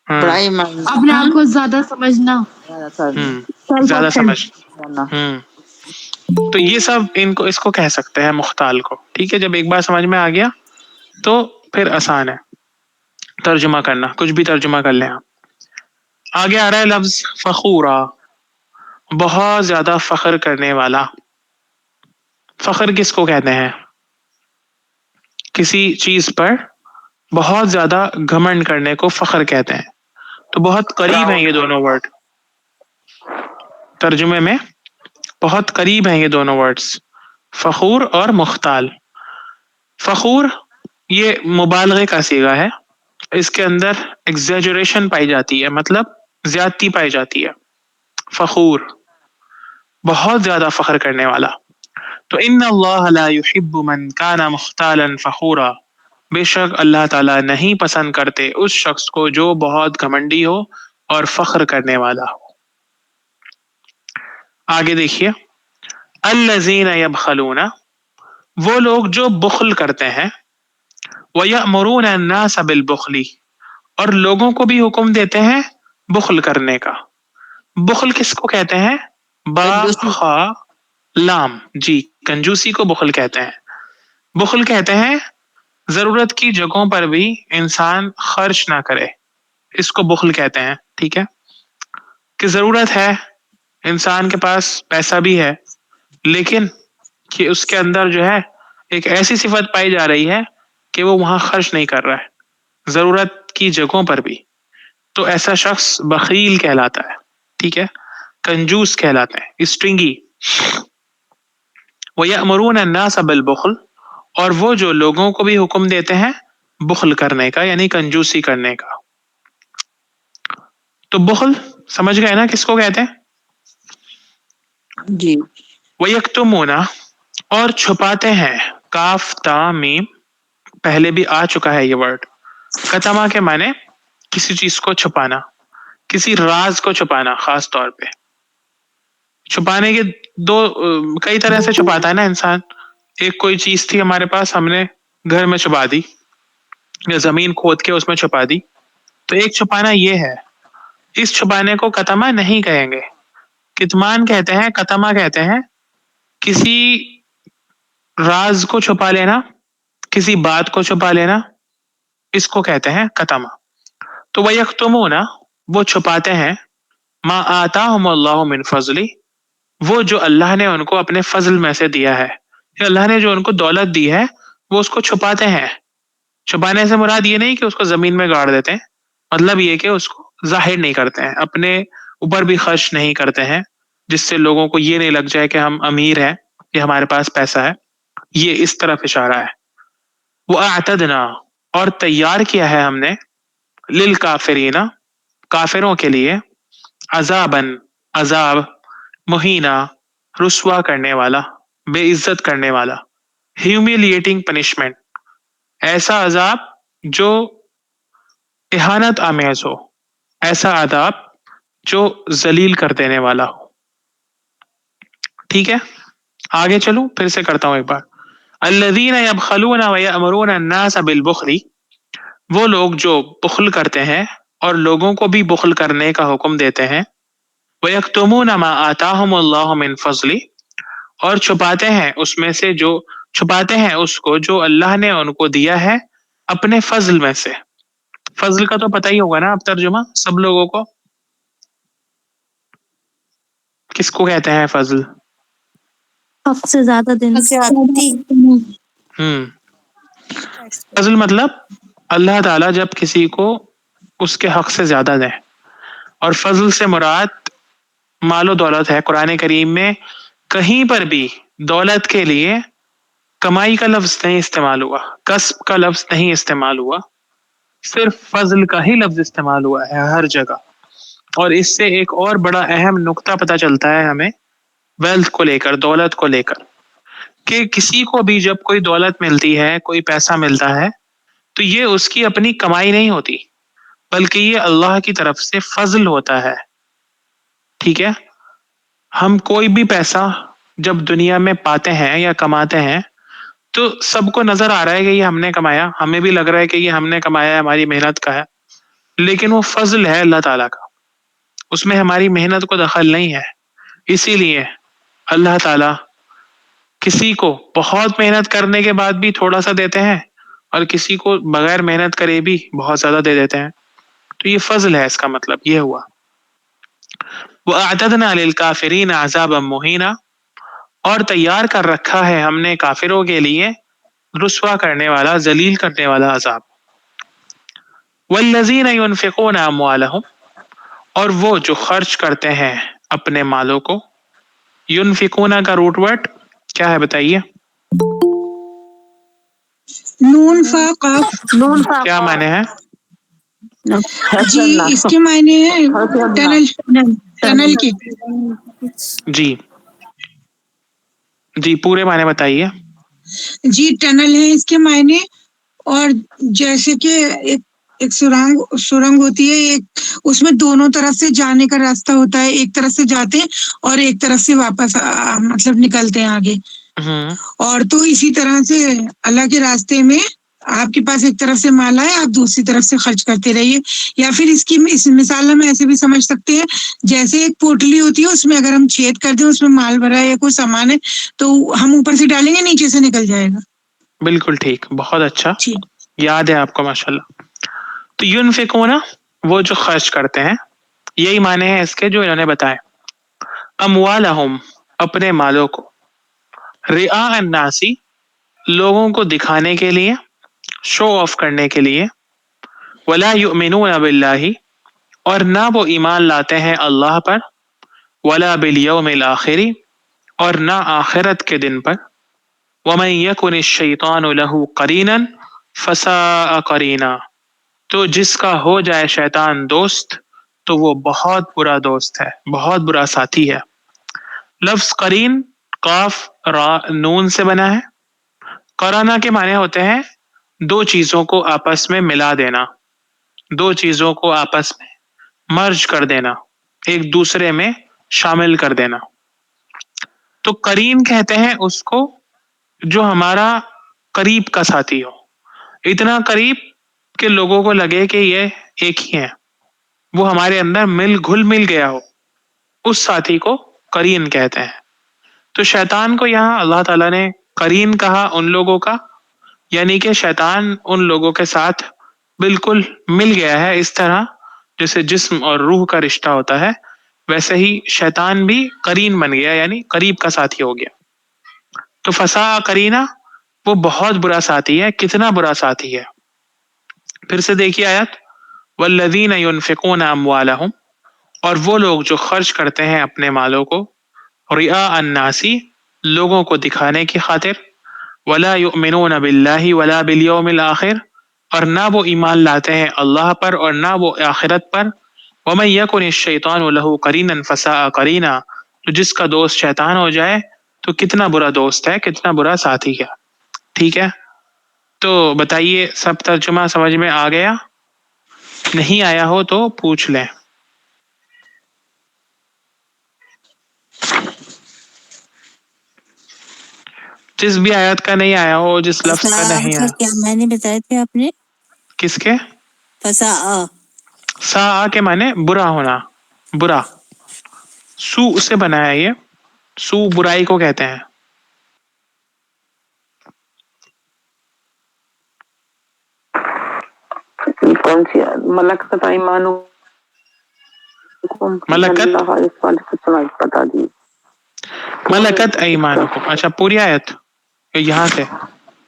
بڑائی ماننا. اپنے آپ کو زیادہ سمجھنا. زیادہ سمجھ. تو یہ سب اس کو کہہ سکتے ہیں مختال کو. ٹھیک ہے، جب ایک بار سمجھ میں آ گیا تو پھر آسان ہے ترجمہ کرنا، کچھ بھی ترجمہ کر لیں آپ. آگے آ رہا ہے لفظ فخورا، بہت زیادہ فخر کرنے والا. فخر کس کو کہتے ہیں؟ کسی چیز پر بہت زیادہ گھمنڈ کرنے کو فخر کہتے ہیں. تو بہت قریب ہیں یہ دونوں ورڈ ترجمے میں، بہت قریب ہیں یہ دونوں ورڈز، فخور اور مختال. فخور یہ مبالغے کا صیغہ ہے، اس کے اندر ایگزیجریشن پائی جاتی ہے، مطلب زیادتی پائی جاتی ہے. فخور بہت زیادہ فخر کرنے والا. تو ان اللہ لا يحب من کان مختالا فخورا، بے شک اللہ تعالیٰ نہیں پسند کرتے اس شخص کو جو بہت گھمنڈی ہو اور فخر کرنے والا ہو. آگے دیکھیے، الذین یبخلون، وہ لوگ جو بخل کرتے ہیں، وَيَأْمُرُونَ النَّاسَ بِالْبُخْلِ، اور لوگوں کو بھی حکم دیتے ہیں بخل کرنے کا. بخل کس کو کہتے ہیں؟ با خا لام. جی کنجوسی کو بخل کہتے ہیں. بخل کہتے ہیں ضرورت کی جگہوں پر بھی انسان خرچ نہ کرے، اس کو بخل کہتے ہیں. ٹھیک ہے کہ ضرورت ہے، انسان کے پاس پیسہ بھی ہے، لیکن کہ اس کے اندر جو ہے ایک ایسی صفت پائی جا رہی ہے کہ وہ وہاں خرچ نہیں کر رہا ہے ضرورت کی جگہوں پر بھی، تو ایسا شخص بخیل کہلاتا ہے. ٹھیک ہے کنجوس کہلاتے ہیں، اسٹرنگی. وَيَأْمُرُونَ النَّاسَ بِالْبُخْلِ، اور وہ جو لوگوں کو بھی حکم دیتے ہیں بخل کرنے کا، یعنی کنجوسی کرنے کا. تو بخل سمجھ گئے نا کس کو کہتے ہیں؟ جی. وَيَكْتُمُونَ، اور چھپاتے ہیں. کاف تا میم پہلے بھی آ چکا ہے یہ ورڈ. کتما کے معنی کسی چیز کو چھپانا، کسی راز کو چھپانا. خاص طور پہ چھپانے کے کئی طرح سے چھپاتا ہے نا انسان. ایک کوئی چیز تھی ہمارے پاس، ہم نے گھر میں چھپا دی یا زمین کھود کے اس میں چھپا دی، تو ایک چھپانا یہ ہے. اس چھپانے کو کتما نہیں کہیں گے، کتمان کہتے ہیں. کتما کہتے ہیں کسی راز کو چھپا لینا، کسی بات کو چھپا لینا، اس کو کہتے ہیں کتما. تو وَيَكْتُمُونَ، وہ چھپاتے ہیں. ما آتاہم اللہ من فضلی، وہ جو اللہ نے ان کو اپنے فضل میں سے دیا ہے، کہ اللہ نے جو ان کو دولت دی ہے وہ اس کو چھپاتے ہیں. چھپانے سے مراد یہ نہیں کہ اس کو زمین میں گاڑ دیتے ہیں، مطلب یہ کہ اس کو ظاہر نہیں کرتے ہیں، اپنے اوپر بھی خرچ نہیں کرتے ہیں، جس سے لوگوں کو یہ نہیں لگ جائے کہ ہم امیر ہیں یا ہمارے پاس پیسہ ہے. یہ اس طرف اشارہ ہے. وَأَعْتَدْنَا، اور تیار کیا ہے ہم نے، للکافرین، کافروں کے لیے، عذاباً، عذاب، مہینہ، رسوا کرنے والا، بے عزت کرنے والا، ہیومیلیٹنگ پنشمنٹ، ایسا عذاب جو اہانت آمیز ہو، ایسا عذاب جو ذلیل کر دینے والا ہو. ٹھیک ہے آگے چلوں، پھر سے کرتا ہوں ایک بار. الذین یبخلون ویأمرون الناس بالبخل، وہ لوگ جو بخل کرتے ہیں اور لوگوں کو بھی بخل کرنے کا حکم دیتے ہیں. وَيَكْتُمُونَ مَا آتَاهُمُ اللَّهُ مِنْ فَضْلِ، اور چھپاتے ہیں اس میں سے جو چھپاتے ہیں اس کو جو اللہ نے ان کو دیا ہے اپنے فضل میں سے. فضل کا تو پتہ ہی ہوگا نا اب ترجمہ سب لوگوں کو، کس کو کہتے ہیں فضل؟ حق سے زیادہ دینا. فضل مطلب اللہ تعالیٰ جب کسی کو اس کے حق سے زیادہ دیں، اور فضل سے مراد مال و دولت ہے. قرآن کریم میں کہیں پر بھی دولت کے لیے کمائی کا لفظ نہیں استعمال ہوا، کسب کا لفظ نہیں استعمال ہوا، صرف فضل کا ہی لفظ استعمال ہوا ہے ہر جگہ. اور اس سے ایک اور بڑا اہم نقطہ پتہ چلتا ہے ہمیں ویلتھ کو لے کر، دولت کو لے کر، کہ کسی کو بھی جب کوئی دولت ملتی ہے، کوئی پیسہ ملتا ہے، تو یہ اس کی اپنی کمائی نہیں ہوتی، بلکہ یہ اللہ کی طرف سے فضل ہوتا ہے. ٹھیک ہے ہم کوئی بھی پیسہ جب دنیا میں پاتے ہیں یا کماتے ہیں تو سب کو نظر آ رہا ہے کہ یہ ہم نے کمایا، ہمیں بھی لگ رہا ہے کہ یہ ہم نے کمایا ہے، ہماری محنت کا ہے، لیکن وہ فضل ہے اللہ تعالیٰ کا، اس میں ہماری محنت کو دخل نہیں ہے. اسی لیے اللہ تعالیٰ کسی کو بہت محنت کرنے کے بعد بھی تھوڑا سا دیتے ہیں، اور کسی کو بغیر محنت کرے بھی بہت زیادہ دے دیتے ہیں. تو یہ فضل ہے، اس کا مطلب یہ ہوا. وَأَعْتَدْنَا لِلْكَافِرِينَ عَذَابًا مُهِينًا، اور تیار کر رکھا ہے ہم نے کافروں کے لیے رسوا کرنے والا، ذلیل کرنے والا عذاب. وَالَّذِينَ يُنْفِقُونَ أَمْوَالَهُمْ، اور وہ جو خرچ کرتے ہیں اپنے مالوں کو. ينفقون کا روٹ ورڈ کیا ہے بتائیے؟ نون فا قاف. کیا معنی ہے؟ جی اس کے معنی ہے ٹنل کے. جی جی پورے معنی بتائیے. جی ٹنل ہے اس کے معنی، اور جیسے کہ ایک سرنگ ہوتی ہے، ایک اس میں دونوں طرف سے جانے کا راستہ ہوتا ہے، ایک طرف سے جاتے ہیں اور ایک طرف سے واپس مطلب نکلتے ہیں آگے. اور تو اسی طرح سے اللہ کے راستے میں آپ کے پاس ایک طرف سے مال آئے آپ دوسری طرف سے خرچ کرتے رہیے. یا پھر اس مثال ہم ایسے بھی سمجھ سکتے ہیں جیسے ایک پوٹلی ہوتی ہے اس میں اگر ہم چھید کر دیں اس میں مال بھرا ہے یا کوئی سامان ہے تو ہم اوپر سے ڈالیں گے نیچے سے نکل جائے گا. بالکل ٹھیک, بہت اچھا, جی یاد ہے آپ کو ماشاءاللہ. تو ينفقون وہ جو خرچ کرتے ہیں, یہی معنی ہے اس کے جو انہوں نے بتائے. اموالہم اپنے مالوں کو, رعاء الناس لوگوں کو دکھانے کے لیے, شو آف کرنے کے لیے, ولا یؤمنون باللہ اور نہ وہ ایمان لاتے ہیں اللہ پر, ولا بالیوم الآخر اور نہ آخرت کے دن پر, ومن یکن الشیطان له قرینا فساء قرینا تو جس کا ہو جائے شیطان دوست تو وہ بہت برا دوست ہے, بہت برا ساتھی ہے. لفظ قرین قاف را نون سے بنا ہے. قرانہ کے معنی ہوتے ہیں دو چیزوں کو آپس میں ملا دینا, دو چیزوں کو آپس میں مرج کر دینا, ایک دوسرے میں شامل کر دینا. تو قرین کہتے ہیں اس کو جو ہمارا قریب کا ساتھی ہو, اتنا قریب کہ لوگوں کو لگے کہ یہ ایک ہی ہیں, وہ ہمارے اندر گھل مل گیا ہو, اس ساتھی کو قرین کہتے ہیں. تو شیطان کو یہاں اللہ تعالیٰ نے قرین کہا ان لوگوں کا, یعنی کہ شیطان ان لوگوں کے ساتھ بالکل مل گیا ہے. اس طرح جیسے جسم اور روح کا رشتہ ہوتا ہے ویسے ہی شیطان بھی قرین بن گیا, یعنی قریب کا ساتھی ہو گیا. تو فساء قرینا وہ بہت برا ساتھی ہے. کتنا برا ساتھی ہے, پھر سے دیکھیے آیت, والذین ينفقون اموالہم اور وہ لوگ جو خرچ کرتے ہیں اپنے مالوں کو, رعاء الناس لوگوں کو دکھانے کی خاطر, ولا یؤمنون باللہ ولا بالیوم الآخر اور نہ وہ ایمان لاتے ہیں اللہ پر اور نہ وہ آخرت پر, ومن یکن الشیطان له قرینا فساء قرینا تو جس کا دوست شیطان ہو جائے تو کتنا برا دوست ہے, کتنا برا ساتھی ہے. ٹھیک ہے, تو بتائیے سب ترجمہ سمجھ میں آ گیا؟ نہیں آیا ہو تو پوچھ لیں. جس بھی آیت کا نہیں آیا ہو, جس لفظ کا نہیں آیا. کیا میں نے بتائے تھے آپ نے, کس کے؟ فساء سا کے معنی برا ہونا, برا. سو سے بنا ہے, یہ سو برائی کو کہتے ہیں. کون سی ملکت ایمانکم, ملکت بتا دی. ملکت ایمانکم, اچھا پوری آیت یہاں سے,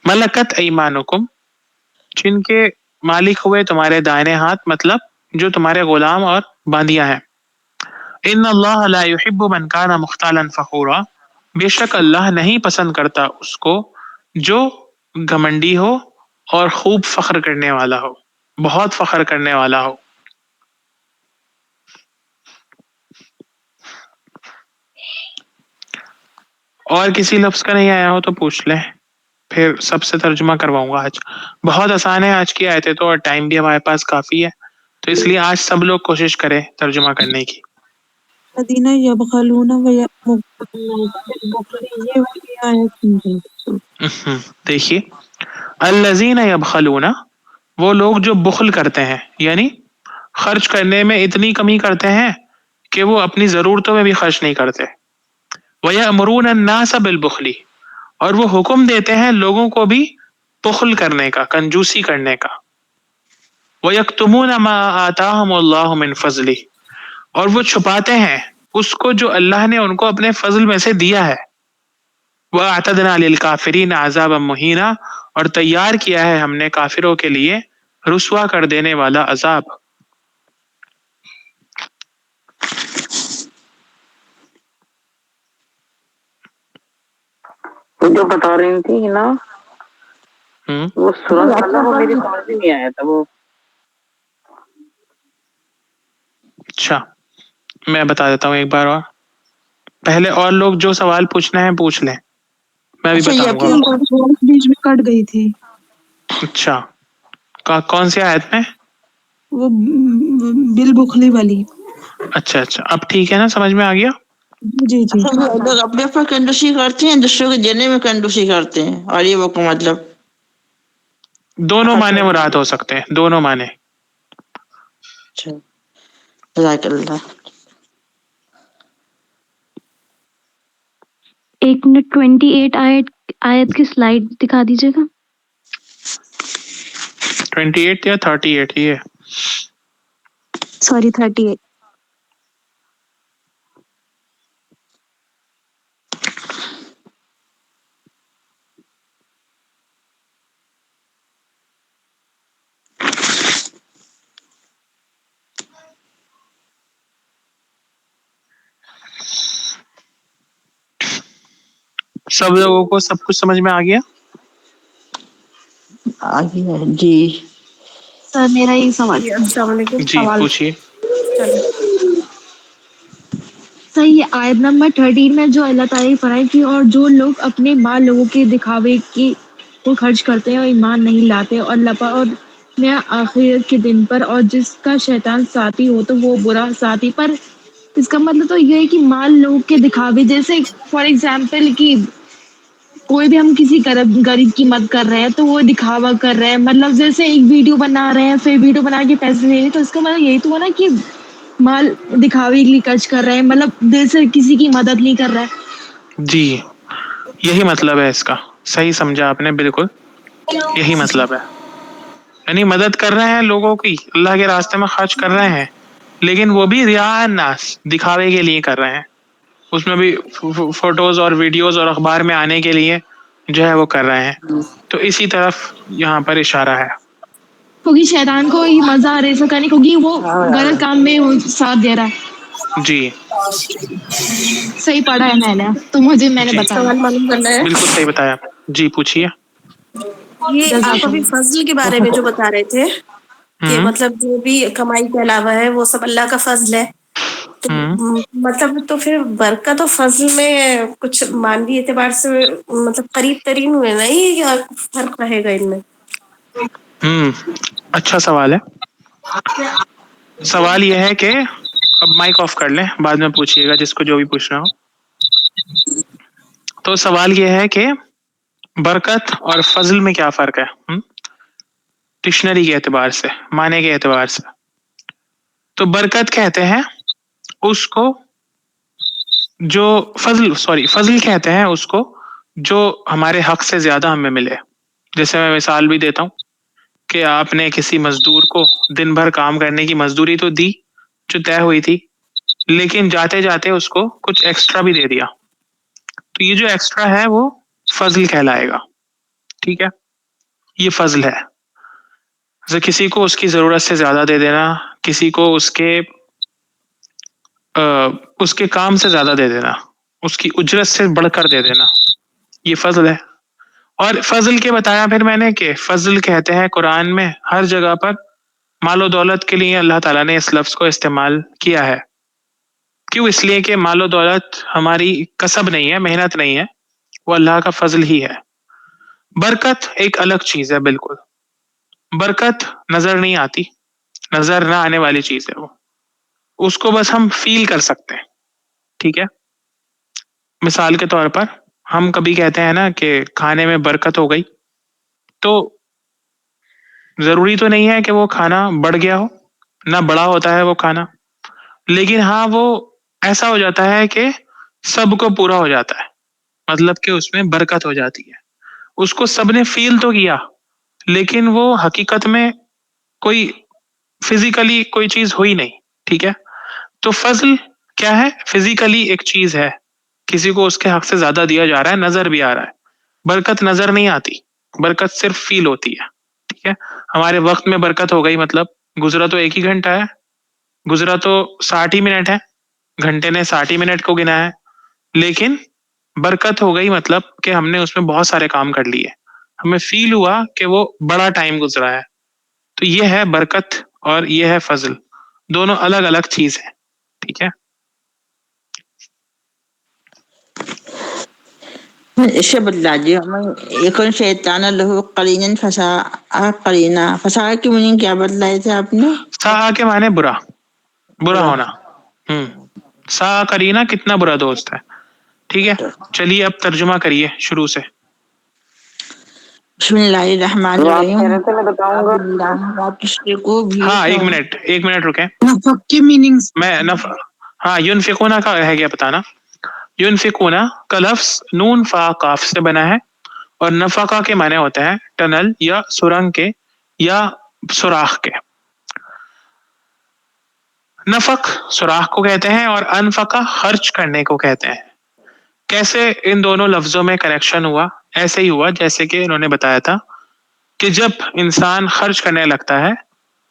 ملکت ایمانکم جن کے مالک ہوئے تمہارے دائنے ہاتھ, مطلب جو تمہارے غلام اور باندیاں ہیں. ان اللہ لا يحب من کان مختالا فخورا بے شک اللہ نہیں پسند کرتا اس کو جو گھمنڈی ہو اور خوب فخر کرنے والا ہو, بہت فخر کرنے والا ہو. اور کسی لفظ کا نہیں آیا ہو تو پوچھ لیں, پھر سب سے ترجمہ کرواؤں گا آج. بہت آسان ہے آج کی آیتیں تو, اور ٹائم بھی ہمارے پاس کافی ہے, تو اس لیے آج سب لوگ کوشش کریں ترجمہ کرنے کی. الذین یبخلون ویأمرون بالبخل یہ والی آیت دیکھیے, الذین یبخلون وہ لوگ جو بخل کرتے ہیں, یعنی خرچ کرنے میں اتنی کمی کرتے ہیں کہ وہ اپنی ضرورتوں میں بھی خرچ نہیں کرتے. وَيَأْمُرُونَ النَّاسَ بِالْبُخْلِ اور وہ حکم دیتے ہیں لوگوں کو بھی بخل کرنے کا, کنجوسی کرنے کا. وَيَكْتُمُونَ مَا آتَاهُمُ اللَّهُ مِنْ فَضْلِهِ اور وہ چھپاتے ہیں اس کو جو اللہ نے ان کو اپنے فضل میں سے دیا ہے. وَأَعْتَدْنَا لِلْكَافِرِينَ عَذَابًا مُهِينًا اور تیار کیا ہے ہم نے کافروں کے لیے رسوا کر دینے والا عذاب. جو بتا رہی تھی نا وہ سورہ وہ میری سمجھ میں نہیں آیا تھا وہ. اچھا میں بتا دیتا ہوں ایک بار اور, پہلے اور لوگ جو سوال پوچھنا ہے پوچھ لیں, میں بھی بتاؤں گا. بیچ میں کٹ گئی تھی. اچھا کون سی آیت میں؟ وہ بالبخلی والی. اچھا اچھا, اب ٹھیک ہے نا, سمجھ میں آ گیا. جی جی لوگ اپنے اوپر کنجوسی کرتے ہیں, دوسروں کے دینے میں کنجوسی کرتے ہیں, اور یہ وہ کو مطلب. ہم, دیکھیے, الذین یبخلون وہ لوگ جو بخل کرتے ہیں, یعنی خرچ کرنے میں اتنی کمی کرتے ہیں کہ وہ اپنی ضرورتوں میں بھی خرچ نہیں کرتے. دونوں معنی مراد ہو سکتے ہیں, دونوں معنی. اچھا جزاک اللہ. 28 آیت کی سلائیڈ دکھا دیجیے گا. 28 یا 38 یہ سوری 38. سب لوگوں کو سب کچھ سمجھ میں آ گیا؟ آگے جی. سر میرا یہ سوال جی السلام علیکم. جی پوچھیے. سر یہ آیت نمبر 13 میں جو اللہ تعالیٰ نے فرمایا کہ اور جو لوگ اپنے مال لوگوں کے دکھاوے کی کو خرچ کرتے ہیں اور ایمان نہیں لاتے اور اور میں آخرت کے دن پر, اور جس کا شیطان ساتھی ہو تو وہ برا ساتھی. پر اس کا مطلب تو یہ ہے کہ مال لوگ کے دکھاوے, جیسے فار ایگزامپل کہ کوئی بھی ہم کسی غریب کی مدد کر رہے ہیں تو وہ دکھاوا کر رہے ہیں, مطلب جیسے ایک ویڈیو بنا رہے ہیں پھر ویڈیو بنا کے پیسے دے رہے ہیں, تو اس کا مطلب یہی تو ہوا نا کہ مال دکھاوے کے لیے خرچ کر رہے ہیں, مطلب دل سے کسی کی مدد نہیں کر رہا ہے. جی یہی مطلب ہے اس کا, صحیح سمجھا آپ نے, بالکل یہی مطلب ہے. یعنی مدد کر رہے ہیں لوگوں کی, اللہ کے راستے میں خرچ کر رہے ہیں, لیکن وہ بھی ریاء الناس, دکھاوے کے لیے کر رہے ہیں. اس میں بھی فوٹوز اور ویڈیوز اور اخبار میں آنے کے لیے جو ہے وہ کر رہے ہیں. تو اسی طرف یہاں پر اشارہ ہے. کیونکہ شیطان کو یہ مزہ آ رہا ہے ایسا کرنے, کیونکہ وہ غلط کام میں ساتھ دے رہا ہے. جی صحیح پڑھا ہے میں نے, تو میں نے جی بتایا. سوال معلوم کرنا ہے. بالکل صحیح بتایا. جی پوچھیے. یہ آپ ابھی فضل کے بارے میں جو بتا رہے تھے کہ ہوں مطلب جو بھی کمائی کے علاوہ ہے وہ سب اللہ کا فضل ہے, تو ہوں مطلب تو پھر برکت و فضل میں کچھ مانوی اعتبار سے مطلب قریب ترین ہوئے نا, یہ کیا فرق رہے گا ان میں؟ اچھا سوال ہے. سوال یہ ہے کہ اب مائک آف کر لیں, بعد میں پوچھیے گا جس کو جو بھی پوچھنا ہو. تو سوال یہ ہے کہ برکت اور فضل میں کیا فرق ہے ڈکشنری کے اعتبار سے, معنی کے اعتبار سے. تو برکت کہتے ہیں اس کو جو فضل کہتے ہیں اس کو جو ہمارے حق سے زیادہ ہمیں ملے. جیسے میں مثال بھی دیتا ہوں کہ آپ نے کسی مزدور کو دن بھر کام کرنے کی مزدوری تو دی جو طے ہوئی تھی, لیکن جاتے جاتے اس کو کچھ ایکسٹرا بھی دے دیا, تو یہ جو ایکسٹرا ہے وہ فضل کہلائے گا. ٹھیک ہے, یہ فضل ہے. جیسے کسی کو اس کی ضرورت سے زیادہ دے دینا, کسی کو اس کے کام سے زیادہ دے دینا, اس کی اجرت سے بڑھ کر دے دینا, یہ فضل ہے. اور فضل کے بتایا پھر میں نے کہ فضل کہتے ہیں قرآن میں ہر جگہ پر مال و دولت کے لیے اللہ تعالیٰ نے اس لفظ کو استعمال کیا ہے. کیوں؟ اس لیے کہ مال و دولت ہماری کسب نہیں ہے, محنت نہیں ہے, وہ اللہ کا فضل ہی ہے. برکت ایک الگ چیز ہے, بالکل برکت نظر نہیں آتی, نظر نہ آنے والی چیز ہے وہ, اس کو بس ہم فیل کر سکتے ہیں. ٹھیک ہے, مثال کے طور پر ہم کبھی کہتے ہیں نا کہ کھانے میں برکت ہو گئی, تو ضروری تو نہیں ہے کہ وہ کھانا بڑھ گیا ہو, نہ بڑا ہوتا ہے وہ کھانا, لیکن ہاں وہ ایسا ہو جاتا ہے کہ سب کو پورا ہو جاتا ہے, مطلب کہ اس میں برکت ہو جاتی ہے. اس کو سب نے فیل تو کیا, لیکن وہ حقیقت میں کوئی فزیکلی کوئی چیز ہوئی نہیں. ٹھیک ہے, تو فضل کیا ہے؟ فزیکلی ایک چیز ہے, کسی کو اس کے حق سے زیادہ دیا جا رہا ہے, نظر بھی آ رہا ہے. برکت نظر نہیں آتی, برکت صرف فیل ہوتی ہے. ٹھیک ہے, ہمارے وقت میں برکت ہو گئی, مطلب گزرا تو 1 ہی گھنٹہ ہے, گزرا تو 60 ہی منٹ ہے, گھنٹے نے 60 ہی منٹ کو گنا ہے, لیکن برکت ہو گئی مطلب کہ ہم نے اس میں بہت سارے کام کر لیے, ہمیں فیل ہوا کہ وہ بڑا ٹائم گزرا ہے. تو یہ ہے برکت اور یہ ہے فضل, دونوں الگ الگ چیز ہے. ٹھیک ہے, اسے بتلا دیجیے ہمیں. یکن شیطان لہو قرین فسا قرینا, فسا کی میننگ کیا بتلائے تھے آپ نے؟ سا کے معنی برا, برا ہونا. سا کرینا کتنا برا دوست ہے. ٹھیک ہے, چلیے اب ترجمہ کریے شروع سے. بسم اللہ الرحمن جو آپ الرحیم کہہ رہے تھے میں بتاؤں گا. لا تشرکوا بھی ہاں ایک منٹ رکیں. نفق کے میننگس میں ہاں ینفقون کا ہے کیا بتانا. ینفقون کا لفظ نون فا قاف سے بنا ہے اور نفقہ کے معنی ہوتے ہیں ٹنل یا سرنگ کے یا سوراخ کے. نفق سوراخ کو کہتے ہیں اور انفقہ خرچ کرنے کو کہتے ہیں. کیسے ان دونوں لفظوں میں کنیکشن ہوا؟ ایسے ہی ہوا جیسے کہ انہوں نے بتایا تھا کہ جب انسان خرچ کرنے لگتا ہے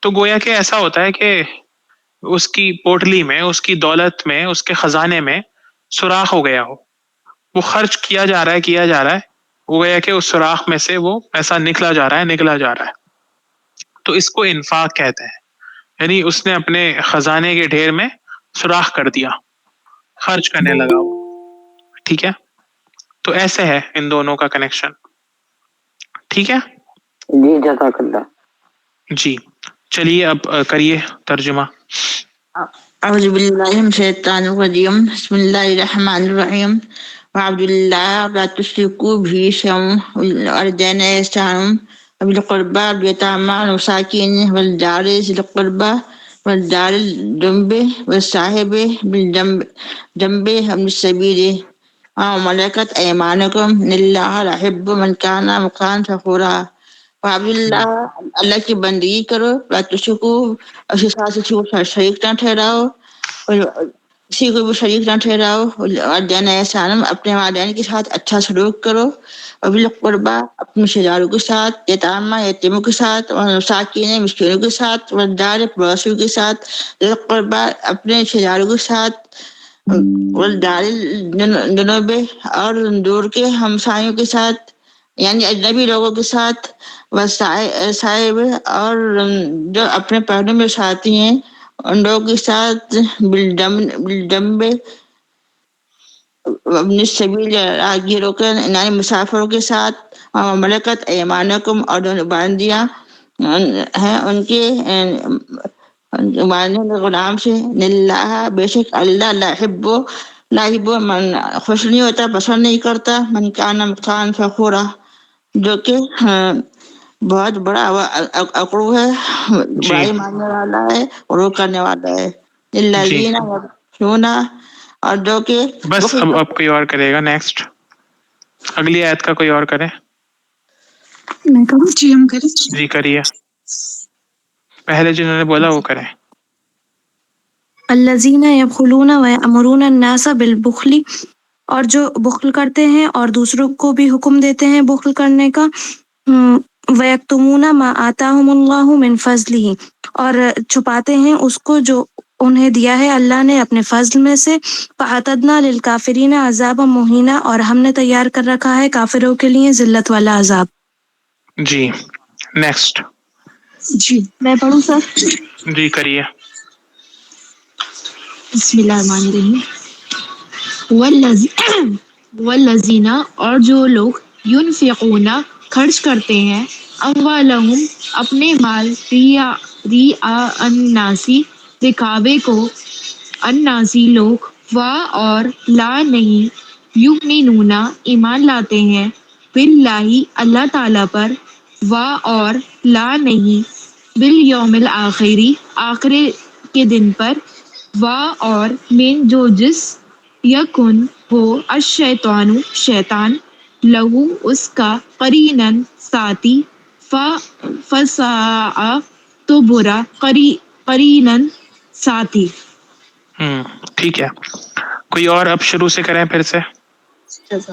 تو گویا کہ ایسا ہوتا ہے کہ اس کی پوٹلی میں، اس کی دولت میں، اس کے خزانے میں سوراخ ہو گیا ہو. وہ خرچ کیا جا رہا ہے وہ گویا کہ اس سوراخ میں سے وہ پیسہ نکلا جا رہا ہے. تو اس کو انفاق کہتے ہیں. یعنی اس نے اپنے خزانے کے ڈھیر میں سوراخ کر دیا، خرچ کرنے لگا وہ. ٹھیک ہے، تو ایسے ہے ان دونوں کا کنیکشن. ٹھیک ہے جی جزاک اللہ. جی چلیے اب کریے ترجمہ. اعوذ باللہ من الشیطان الرجیم بسم اللہ الرحمن الرحیم وعبد اللہ لا تشرکوا به شیئا والوالدین احسانا وبالقربى واليتامى والمساکین والجار ذی القربى والجار الجنب والصاحب بالجنب وابن السبیل وملکت ایمانکم ان اللہ لا يحب من کان مختالا فخورا. وعبد اللہ کی بندگی کرو، لا تشرکوا اس کے ساتھ کسی کو شریک نہ ٹھہراؤ، کسی کو بھی شریک نہ ٹھہراؤ. والدین احسانا اپنے والدین کے ساتھ اچھا سلوک کرو. وبالقربى اپنے رشتہ داروں کے ساتھ، یتامى یتیموں کے ساتھ، والمساکین مسکینوں کے ساتھ، والجار پڑوسیوں کے ساتھ، ذی القربى اپنے رشتہ داروں کے ساتھ، والجار الجنوب اور دور کے ہمسایوں کے ساتھ یعنی اجنبی لوگوں کے ساتھ، صاحب اور جو اپنے پہلو میں ساتھی ہیں ان لوگوں کے ساتھ، بالجنب ابن السبیل راہگیروں کے یعنی مسافروں کے ساتھ، ملکت ایمانکم اور جو باندیاں ہیں ان کے باندھے غلام سے، اللہ بے شک اللہ لا يحب من خوش نہیں ہوتا، پسند نہیں کرتا، من کان مختالا فخورا جو کہ بہت بڑا اکڑو ہے، جی بڑائی ماننے والا ہے، غرور کرنے والا ہے. جی الذین یبخلون اور جو کہ بس اب کوئی اور کرے گا. نیکسٹ اگلی آیت کا کوئی اور کرے. میں کروں؟ جی ہم کریں. جی کریے، پہلے جنہوں نے بولا وہ کریں. الذین یبخلون ویأمرون الناس بالبخل، اور جو بخل کرتے ہیں اور دوسروں کو بھی حکم دیتے ہیں بخل کرنے کا. ویکتمون ما آتاہم اللہ من فضلہ، اور چھپاتے ہیں اس کو جو انہیں دیا ہے اللہ نے اپنے فضل میں سے. فاعتدنا للکافرین عذابا مہینا، اور ہم نے تیار کر رکھا ہے کافروں کے لیے ذلت والا عذاب. جی نیکسٹ. جی میں پڑھوں سر؟ جی کریے. بسم اللہ الرحمن الرحیم. والذین اور جو لوگ ینفقون خرچ کرتے ہیں، اموالہم اپنے مال، ریا الناسی دکھاوے کو، الناسی لوگ، اور لا نہیں، یؤمنون ایمان لاتے ہیں، باللہ اللہ تعالیٰ پر، اور لا نہیں، بالیوم الآخری آخرے کے دن پر، اور من جو جس یکن ہو الشیطان شیطان، لہو اس کا، قریناً ساتھی، فساء تو برا، قریناً ساتھی. ٹھیک ہے، کوئی اور اب شروع سے کریں پھر سے.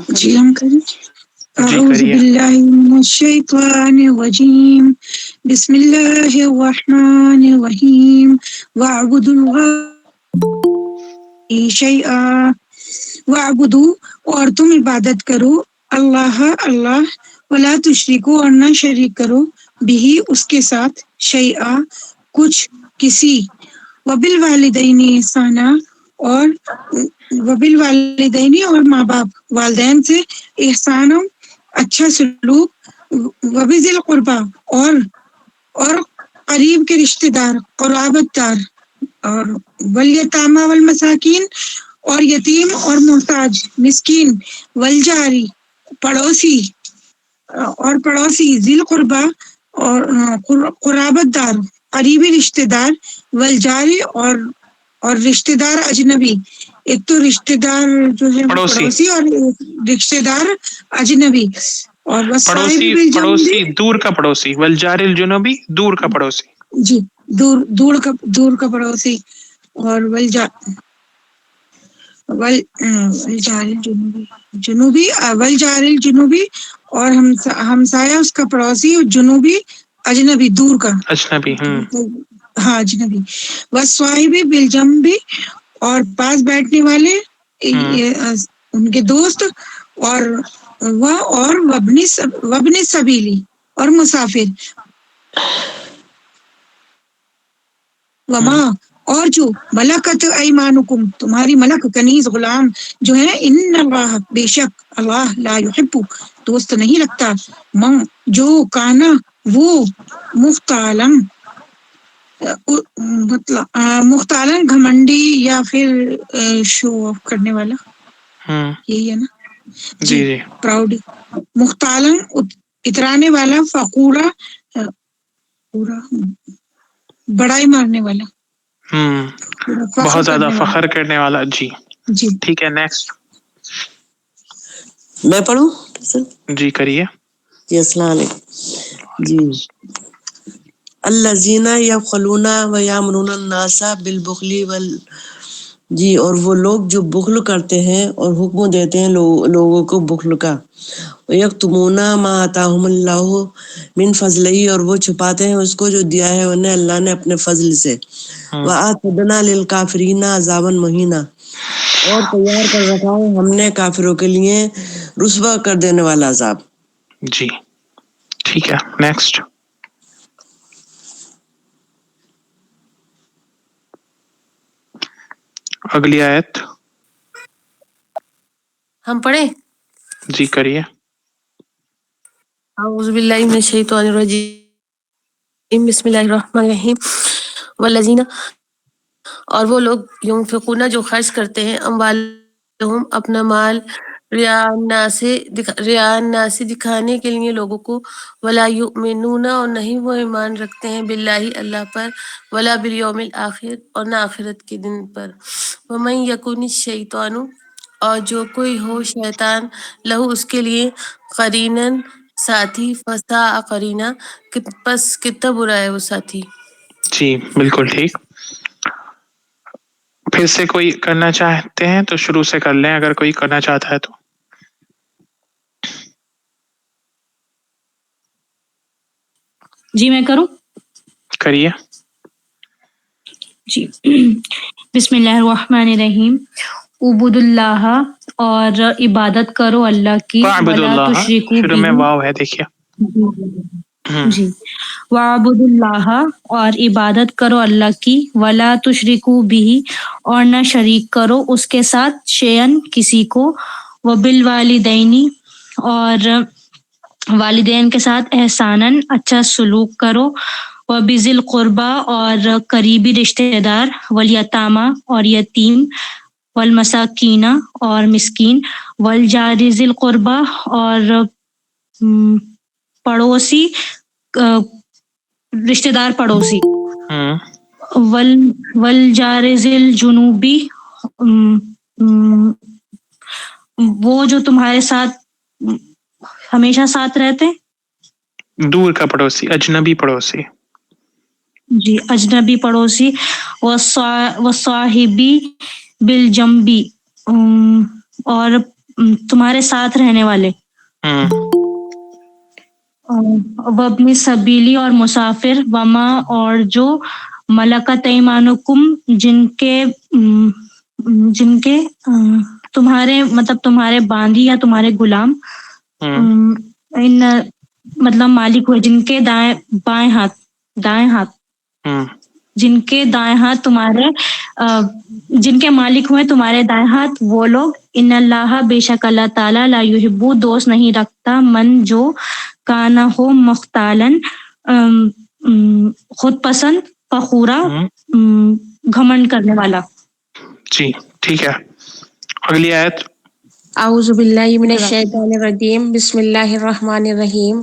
جی ہم کریں. جی اعوذ کریے. باللہ من الشیطان الرجیم بسم اللہ الرحمن الرحیم واعبدوا اللہ شیئا واعبدوا اور تم عبادت کرو اللہ ولا تشرکو اور نہ شریک کرو بھی اس کے ساتھ شیئا کچھ کسی وبالوالدین احسانا اور وبالوالدین اور ماں باپ والدین سے احسان اچھا سلوک وبذی القربہ اور قریب کے رشتہ دار قرابت دار اور والیتامى والمساکین اور یتیم اور محتاج مسکین والجاری پڑوسی اور پڑوسی ذیل قربا اور قرابت دار قریبی رشتہ دار والجاری اور رشتہ دار اجنبی. ایک تو رشتہ دار جو ہے پڑوسی اور رشتہ دار اجنبی. اور پڑوسی دور کا پڑوسی والجار الجنوبی دور کا پڑوسی. جی دور کا پڑوسی اور والجار جنوبی والجار الجنوبی اور ہمسایہ اس کا پڑوسی جنوبی اجنبی دور کا اجنبی. ہاں اجنبی. والصاحب بالجنبی اور پاس بیٹھنے والے ان کے دوست اور وابن سبیلی اور مسافر. وما اور جو ملکت ایمانکم تمہاری ملک کنیز غلام جو ہے ان اللہ بے شک اللہ لا یحب دوست نہیں رکھتا من جو کانا وہ مختالن مطلب مختالن گھمنڈی یا پھر شو آف کرنے والا. یہی ہے نا جی پراؤڈ. مختالن اترانے والا فخورا بڑائی مارنے والا. بہت زیادہ فخر کرنے والا. جی ٹھیک ہے نیکسٹ. میں پڑھوں جی کریے. جی السلام علیکم. جی الذین یبخلون ویامرون الناس بالبخل جی اور وہ لوگ جو بخل کرتے ہیں اور حکم دیتے ہیں لوگوں کو بخل کا. یکتمون ما آتاہم اللہ من فضلہ اور وہ چھپاتے ہیں اس کو جو دیا ہے انہیں اللہ نے اپنے فضل سے. وَأَعْتَدْنَا لِلْكَافِرِينَ عَذَابًا مُهِينًا اور تیار کر رکھا ہے ہم نے کافروں کے لیے رسوا کر دینے والا عذاب. جی ٹھیک ہے نیکسٹ. اگلی آیت ہم پڑھیں. جی کریے. اعوذ باللہ من الشیطان الرجیم بسم اللہ الرحمن الرحیم. والذین اور وہ لوگ ينفقون جو خرچ کرتے ہیں اموالہم اپنا مال رعاء الناس دکھانے کے لیے لوگوں کو. ولا یؤمنون اور نہیں وہ ایمان رکھتے ہیں باللہ اللہ پر ولا بالیوم الآخر اور نہ آخرت کے دن پر. ومن یکن الشیطان اور جو کوئی ہو شیطان لہو اس کے لیے قرینن ساتھی فساء قرینا پس کتنا برا ہے وہ ساتھی. جی بالکل ٹھیک. پھر سے کوئی کرنا چاہتے ہیں تو شروع سے کر لیں اگر کوئی کرنا چاہتا ہے تو. جی میں کروں. کریے. جی بسم اللہ الرحمن الرحیم. اعبدوا اللہ اور عبادت کرو اللہ کی. وَاعْبُدُوا وَلَا اللَّهَ تُشْرِكُوا شروع میں بِهِ واو ہے دیکھیے. جی وَاعْبُدُوا اللَّهَ اور عبادت کرو اللہ کی. وَلَا تُشْرِكُوا بِهِ اور نہ شریک کرو اس کے ساتھ شیئا کسی کو. وَبِالْوَالِدَيْنِ اور والدین کے ساتھ احساناً اچھا سلوک کرو. وَبِذِي الْقُرْبَى اور قریبی رشتہ دار. وَالْيَتَامَى اور یتیم. وَالْمَسَاكِينَ اور مسکین. وَالْجَارِ ذِي الْقُرْبَى اور پڑوسی رشتہ دار پڑوسی. وَالْجَارِ ذِي الْجُنُوبِ وہ جو تمہارے ساتھ ہمیشہ ساتھ رہتے. دور کا پڑوسی اجنبی پڑوسی. جی اجنبی پڑوسی. وَالصَّاحِبِ بِالْجَنبِ اور تمہارے ساتھ رہنے والے. وابن سبیلی اور مسافر. وما اور جو ملکت ایمانکم جن کے تمہارے مطلب تمہارے باندی یا تمہارے غلام. ان مطلب مالک ہوئے جن کے دائیں ہاتھ جن کے دائیں ہاتھ تمہارے جن کے مالک ہوئے تمہارے دائیں ہاتھ وہ لوگ. ان اللہ بے شک اللہ تعالیٰ لا یحب دوست نہیں رکھتا من جو کانا ہو مختالن خود پسند فخورا گھمنڈ کرنے والا. جی ٹھیک ہے. اگلی آیت اعوذ باللہ من الشیطان الرجیم بسم اللہ الرحمن الرحیم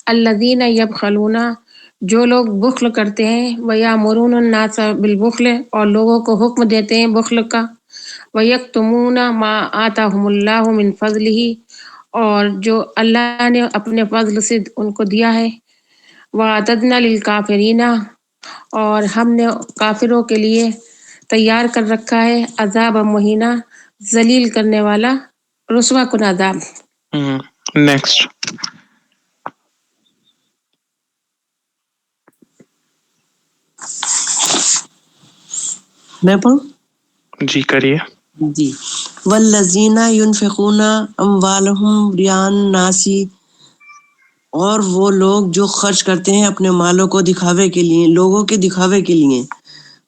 الذین یبخلون جو لوگ بخل کرتے ہیں ویامرون الناس بالبخل اور لوگوں کو حکم دیتے ہیں بخل کا ویکتمون ما آتاہم اللہ من فضلہ اور جو اللہ نے اپنے فضل سے ان کو دیا ہے وَأَعْتَدْنَا لِلْكَافِرِينَ اور ہم نے کافروں کے لیے تیار کر رکھا ہے عذاب مہینہ ذلیل کرنے والا رسوا کن عذاب. نیکسٹ. میں پڑھوں؟ جی کریے. جی. والذین ينفقون اموالهم رئاء الناس اور وہ لوگ جو خرچ کرتے ہیں اپنے مالوں کو دکھاوے کے لیے، لوگوں کے دکھاوے کے لیے.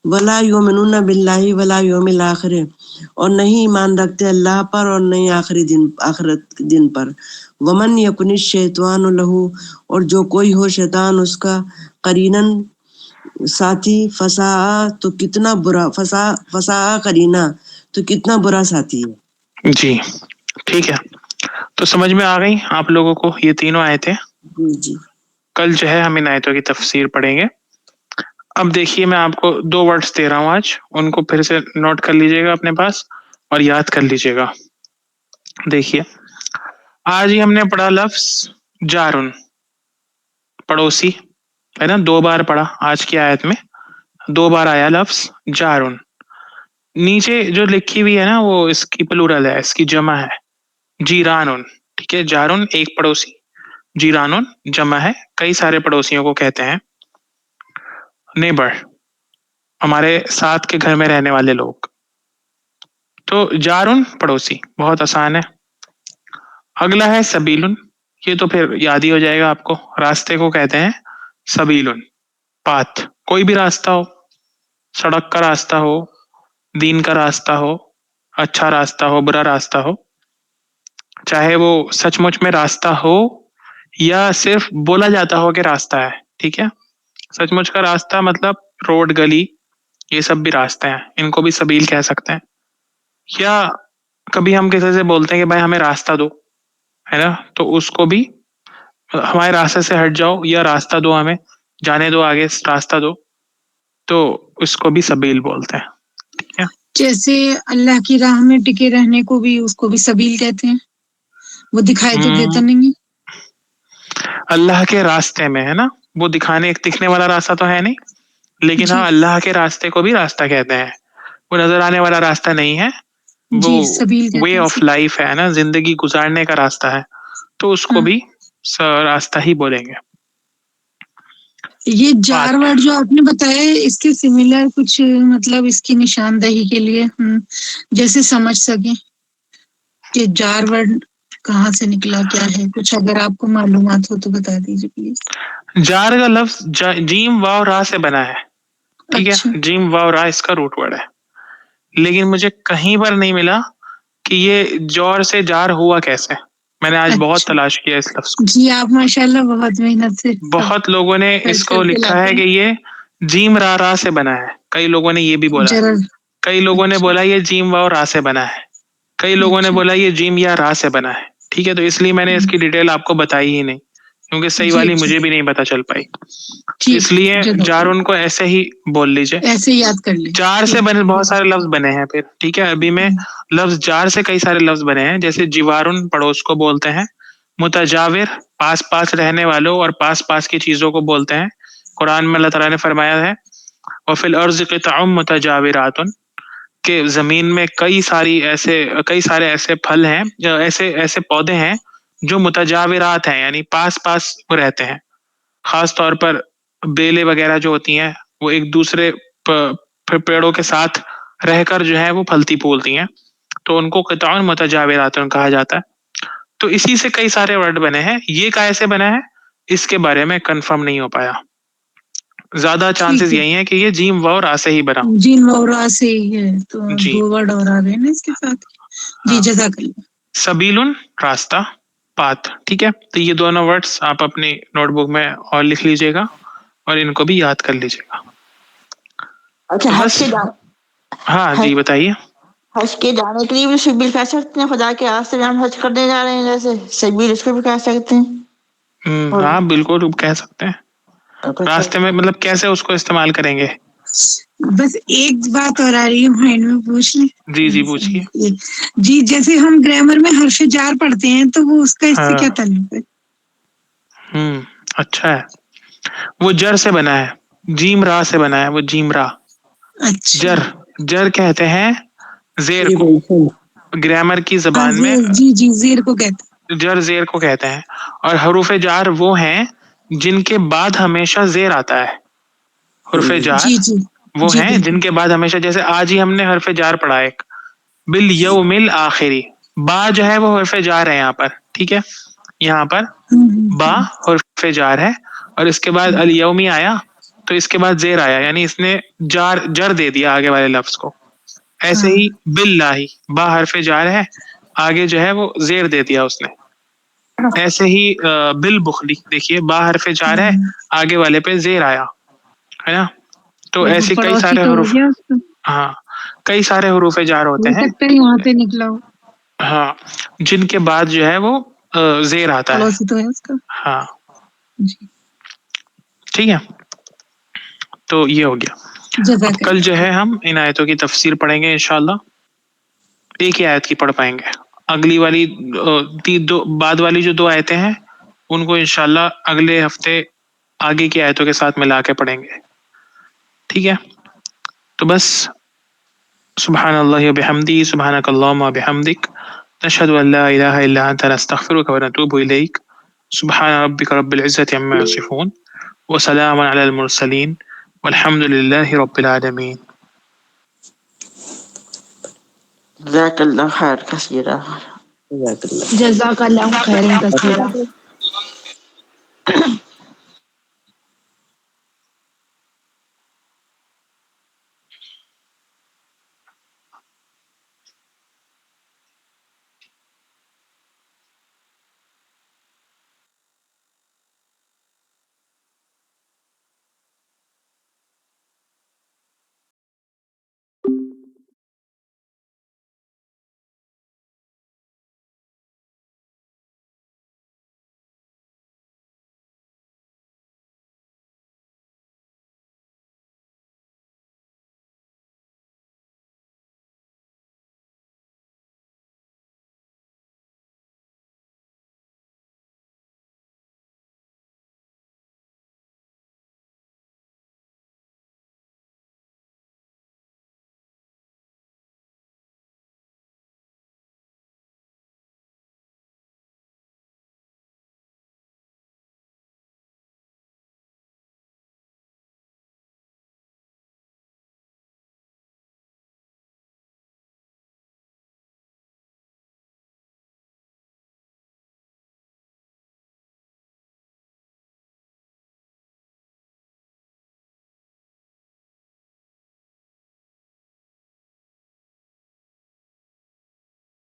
ولا یؤمنون باللہ ولا یوم الآخر اور نہیں ایمان رکھتے اللہ پر اور نہیں آخرت دن پر. ومن یکن الشیطان لہ اور جو کوئی ہو شیطان اس کا قرینن ساتھی فساء تو کتنا برا فساء قرینا تو کتنا برا ساتھی ہے. جی ٹھیک ہے. تو سمجھ میں آ گئی آپ لوگوں کو یہ تینوں آیتیں؟ جی. کل جو ہے ہم ان آیتوں کی تفسیر پڑھیں گے. اب دیکھیے میں آپ کو 2 ورڈز دے رہا ہوں آج، ان کو پھر سے نوٹ کر لیجئے گا اپنے پاس اور یاد کر لیجئے گا. دیکھیے آج ہی ہم نے پڑھا لفظ جارن، پڑوسی ہے نا، 2 بار پڑھا آج کی آیت میں، 2 بار آیا لفظ جارن. نیچے جو لکھی ہوئی ہے نا وہ اس کی پلورل ہے، اس کی جمع ہے جیرانن. ٹھیک ہے، جارن ایک پڑوسی، جیرانن جمع ہے، کئی سارے پڑوسیوں کو کہتے ہیں نیبر، ہمارے ساتھ کے گھر میں رہنے والے لوگ. تو جارن پڑوسی بہت آسان ہے. اگلا ہے سبیلن، یہ تو پھر یاد ہی ہو جائے گا آپ کو، راستے کو کہتے ہیں سبیلن، پاتھ، کوئی بھی راستہ ہو، سڑک کا راستہ ہو، دین کا راستہ ہو، اچھا راستہ ہو، برا راستہ ہو، چاہے وہ سچ مچ میں راستہ ہو یا صرف بولا جاتا ہو کہ راستہ ہے. ٹھیک ہے، سچ مچ کا راستہ مطلب روڈ، گلی، یہ سب بھی راستے ہیں، ان کو بھی سبیل کہہ سکتے ہیں. یا کبھی ہم کسی سے بولتے ہیں کہ بھائی ہمیں راستہ دو، ہے نا، تو اس کو بھی ہمارے راستے سے ہٹ جاؤ یا راستہ دو، ہمیں جانے دو، آگے راستہ دو، تو اس کو بھی سبیل بولتے ہیں. ٹھیک ہے، جیسے اللہ کی راہ میں ٹکے رہنے کو بھی اس کو بھی سبیل کہتے ہیں، وہ دکھائی تو دیتا نہیں ہے. اللہ کے راستے میں ہے نا، وہ دکھنے والا راستہ تو ہے نہیں، لیکن جی ہاں اللہ کے راستے کو بھی راستہ کہتے ہیں. وہ نظر آنے والا راستہ نہیں ہے، وہ جی سبیل کہتے وے ہیں آف اسے. لائف ہے نا، زندگی گزارنے کا راستہ ہے، تو اس کو ہاں. بھی راستہ ہی بولیں گے. یہ جار بات ورڈ جو آپ نے بتایا اس کے سملر کچھ مطلب اس کی نشاندہی کے لیے جیسے سمجھ سکیں کہ جار ورڈ کہاں سے نکلا، کیا ہے، کچھ اگر آپ کو معلومات ہو تو بتا دیجیے پلیز. جار کا لفظ جیم واو را سے بنا ہے. ٹھیک اچھا ہے، جیم واو را اس کا روٹ ورڈ ہے، لیکن مجھے کہیں پر نہیں ملا کہ یہ جور سے جار ہوا کیسے. میں نے آج بہت اچھا تلاش کیا اس لفظ کو. جی آپ ماشاءاللہ بہت محنت سے سب بہت لوگوں نے اس سرچ کو کر کے لکھا لاتے ہے کہ ہیں. یہ جیم را سے بنا ہے، کئی لوگوں نے یہ بھی بولا ہے، ذرا کئی لوگوں نے اچھا بولا یہ جیم واو را سے بنا ہے، کئی لوگوں نے اچھا بولا یہ جیم یا را سے بنا ہے. ٹھیک ہے، تو اس لیے میں نے اس کی ڈیٹیل آپ کو بتائی ہی نہیں، کیونکہ صحیح جی والی جی مجھے بھی نہیں پتہ چل پائی. اس ٹھیک ہے لیے جزاک جارن اللہ. کو ایسے ہی بول لیجئے. ایسے ہی یاد کر لیں. جار سے ٹھیک بنے ہے بہت جزاک سارے لفظ بنے ہیں پھر. ٹھیک ہے، ابھی میں لفظ جار سے کئی سارے لفظ بنے ہیں، جیسے جیوارن پڑوس کو بولتے ہیں، متجاور پاس پاس رہنے والوں اور پاس پاس کی چیزوں کو بولتے ہیں. قرآن میں اللہ تعالیٰ نے فرمایا ہے وَفِي الْأَرْضِ قِطَعٌ مُتَجَاوِرَاتٌ کہ زمین میں کئی سارے ایسے پھل ہیں، ایسے پودے ہیں جو متجاورات ہیں، یعنی پاس پاس رہتے ہیں. خاص طور پر بیلیں وغیرہ جو ہوتی ہیں وہ ایک دوسرے پیڑوں کے ساتھ رہ کر جو ہے وہ پھلتی پھولتی ہیں، تو ان کو قطع متجاورات کہا جاتا ہے. تو اسی سے کئی سارے ورڈ بنے ہیں. یہ کیسے بنا ہے اس کے بارے میں کنفرم نہیں ہو پایا. زیادہ چانسز ٹھیک ہے. یہی ہیں کہ یہ جیم واو را سے ہی بنا. جی نورا سے ہی ہے تو جی 2 ورڈ اور آ گئے نا اس کے ساتھ. جی ہاں، جزاک اللہ. سبیلن راستہ، پاتھ. ٹھیک ہے، تو یہ دونوں ورڈز آپ اپنی نوٹ بک میں اور لکھ لیجئے گا اور ان کو بھی یاد کر لیجئے گا. اچھا تو حج بس کے دام ہاں جی حج بتائیے. حج کے جانے کے لیے بھی سبیل کہہ سکتے ہیں، خدا کے راستے میں ہم حج کرنے جا رہے ہیں جیسے سبیل اس کو بھی کہہ سکتے ہیں. ہاں بالکل کہہ سکتے ہیں. راستے میں مطلب کیسے اس کو استعمال کریں گے؟ بس ایک بات اور آ رہی ہے مائنڈ میں، پوچھ لیں. جی پوچھیے. جی جیسے ہم گرامر میں حرف جار پڑھتے ہیں تو وہ اس کا اس سے کیا تعلق ہے؟ اچھا ہے. وہ جر سے بنا ہے، جیم را سے بنا ہے. وہ جیم را. اچھا. جر کہتے ہیں زیر کو گرامر کی زبان میں. جی زیر کو کہتے جر زیر کو کہتے ہیں. اور حروف جار وہ ہیں جن کے بعد ہمیشہ زیر آتا ہے. حرف جار وہ ہیں جن کے بعد ہمیشہ، جیسے آج ہی ہم نے حرف جار پڑھا ایک بالیوم الآخری. با جو ہے وہ حرف جار ہے یہاں پر، ٹھیک ہے. یہاں پر با حرف جار ہے اور اس کے بعد الیومی آیا تو اس کے بعد زیر آیا، یعنی اس نے جر دے دیا آگے والے لفظ کو. ایسے ہی باللہ با حرف جار ہے، آگے جو ہے وہ زیر دے دیا اس نے. ایسے ہی بالبخلی دیکھیے با حرف جار ہے، آگے والے پہ زیر آیا ہے نا. تو ایسے کئی سارے حروف، ہاں کئی سارے حروف جار ہوتے ہیں. یہاں سے نکلا ہو. ہاں جن کے بعد جو ہے وہ زیر آتا ہے. تو ہے اس کا. ہاں ٹھیک ہے. تو یہ ہو گیا. اب کل جو ہے ہم ان آیتوں کی تفسیر پڑھیں گے انشاءاللہ. ایک ہی آیت کی پڑھ پائیں گے. اگلی والی بعد والی جو 2 آیتیں ہیں ان کو انشاءاللہ اگلے ہفتے آگے کی آیتوں کے ساتھ ملا کے پڑھیں گے. ٹھیک ہے. تو بس سبحان اللہ وبحمدہ، سبحانک اللہم وبحمدک، نشہد ان لا الہ الا انت، نستغفرک ونتوب الیک. سبحان ربک رب العزة عما یصفون وسلام علی المرسلین والحمد للہ رب العالمین. جزاک اللہ خیر کثیرہ. جزاک اللہ خیرن کثیرہ.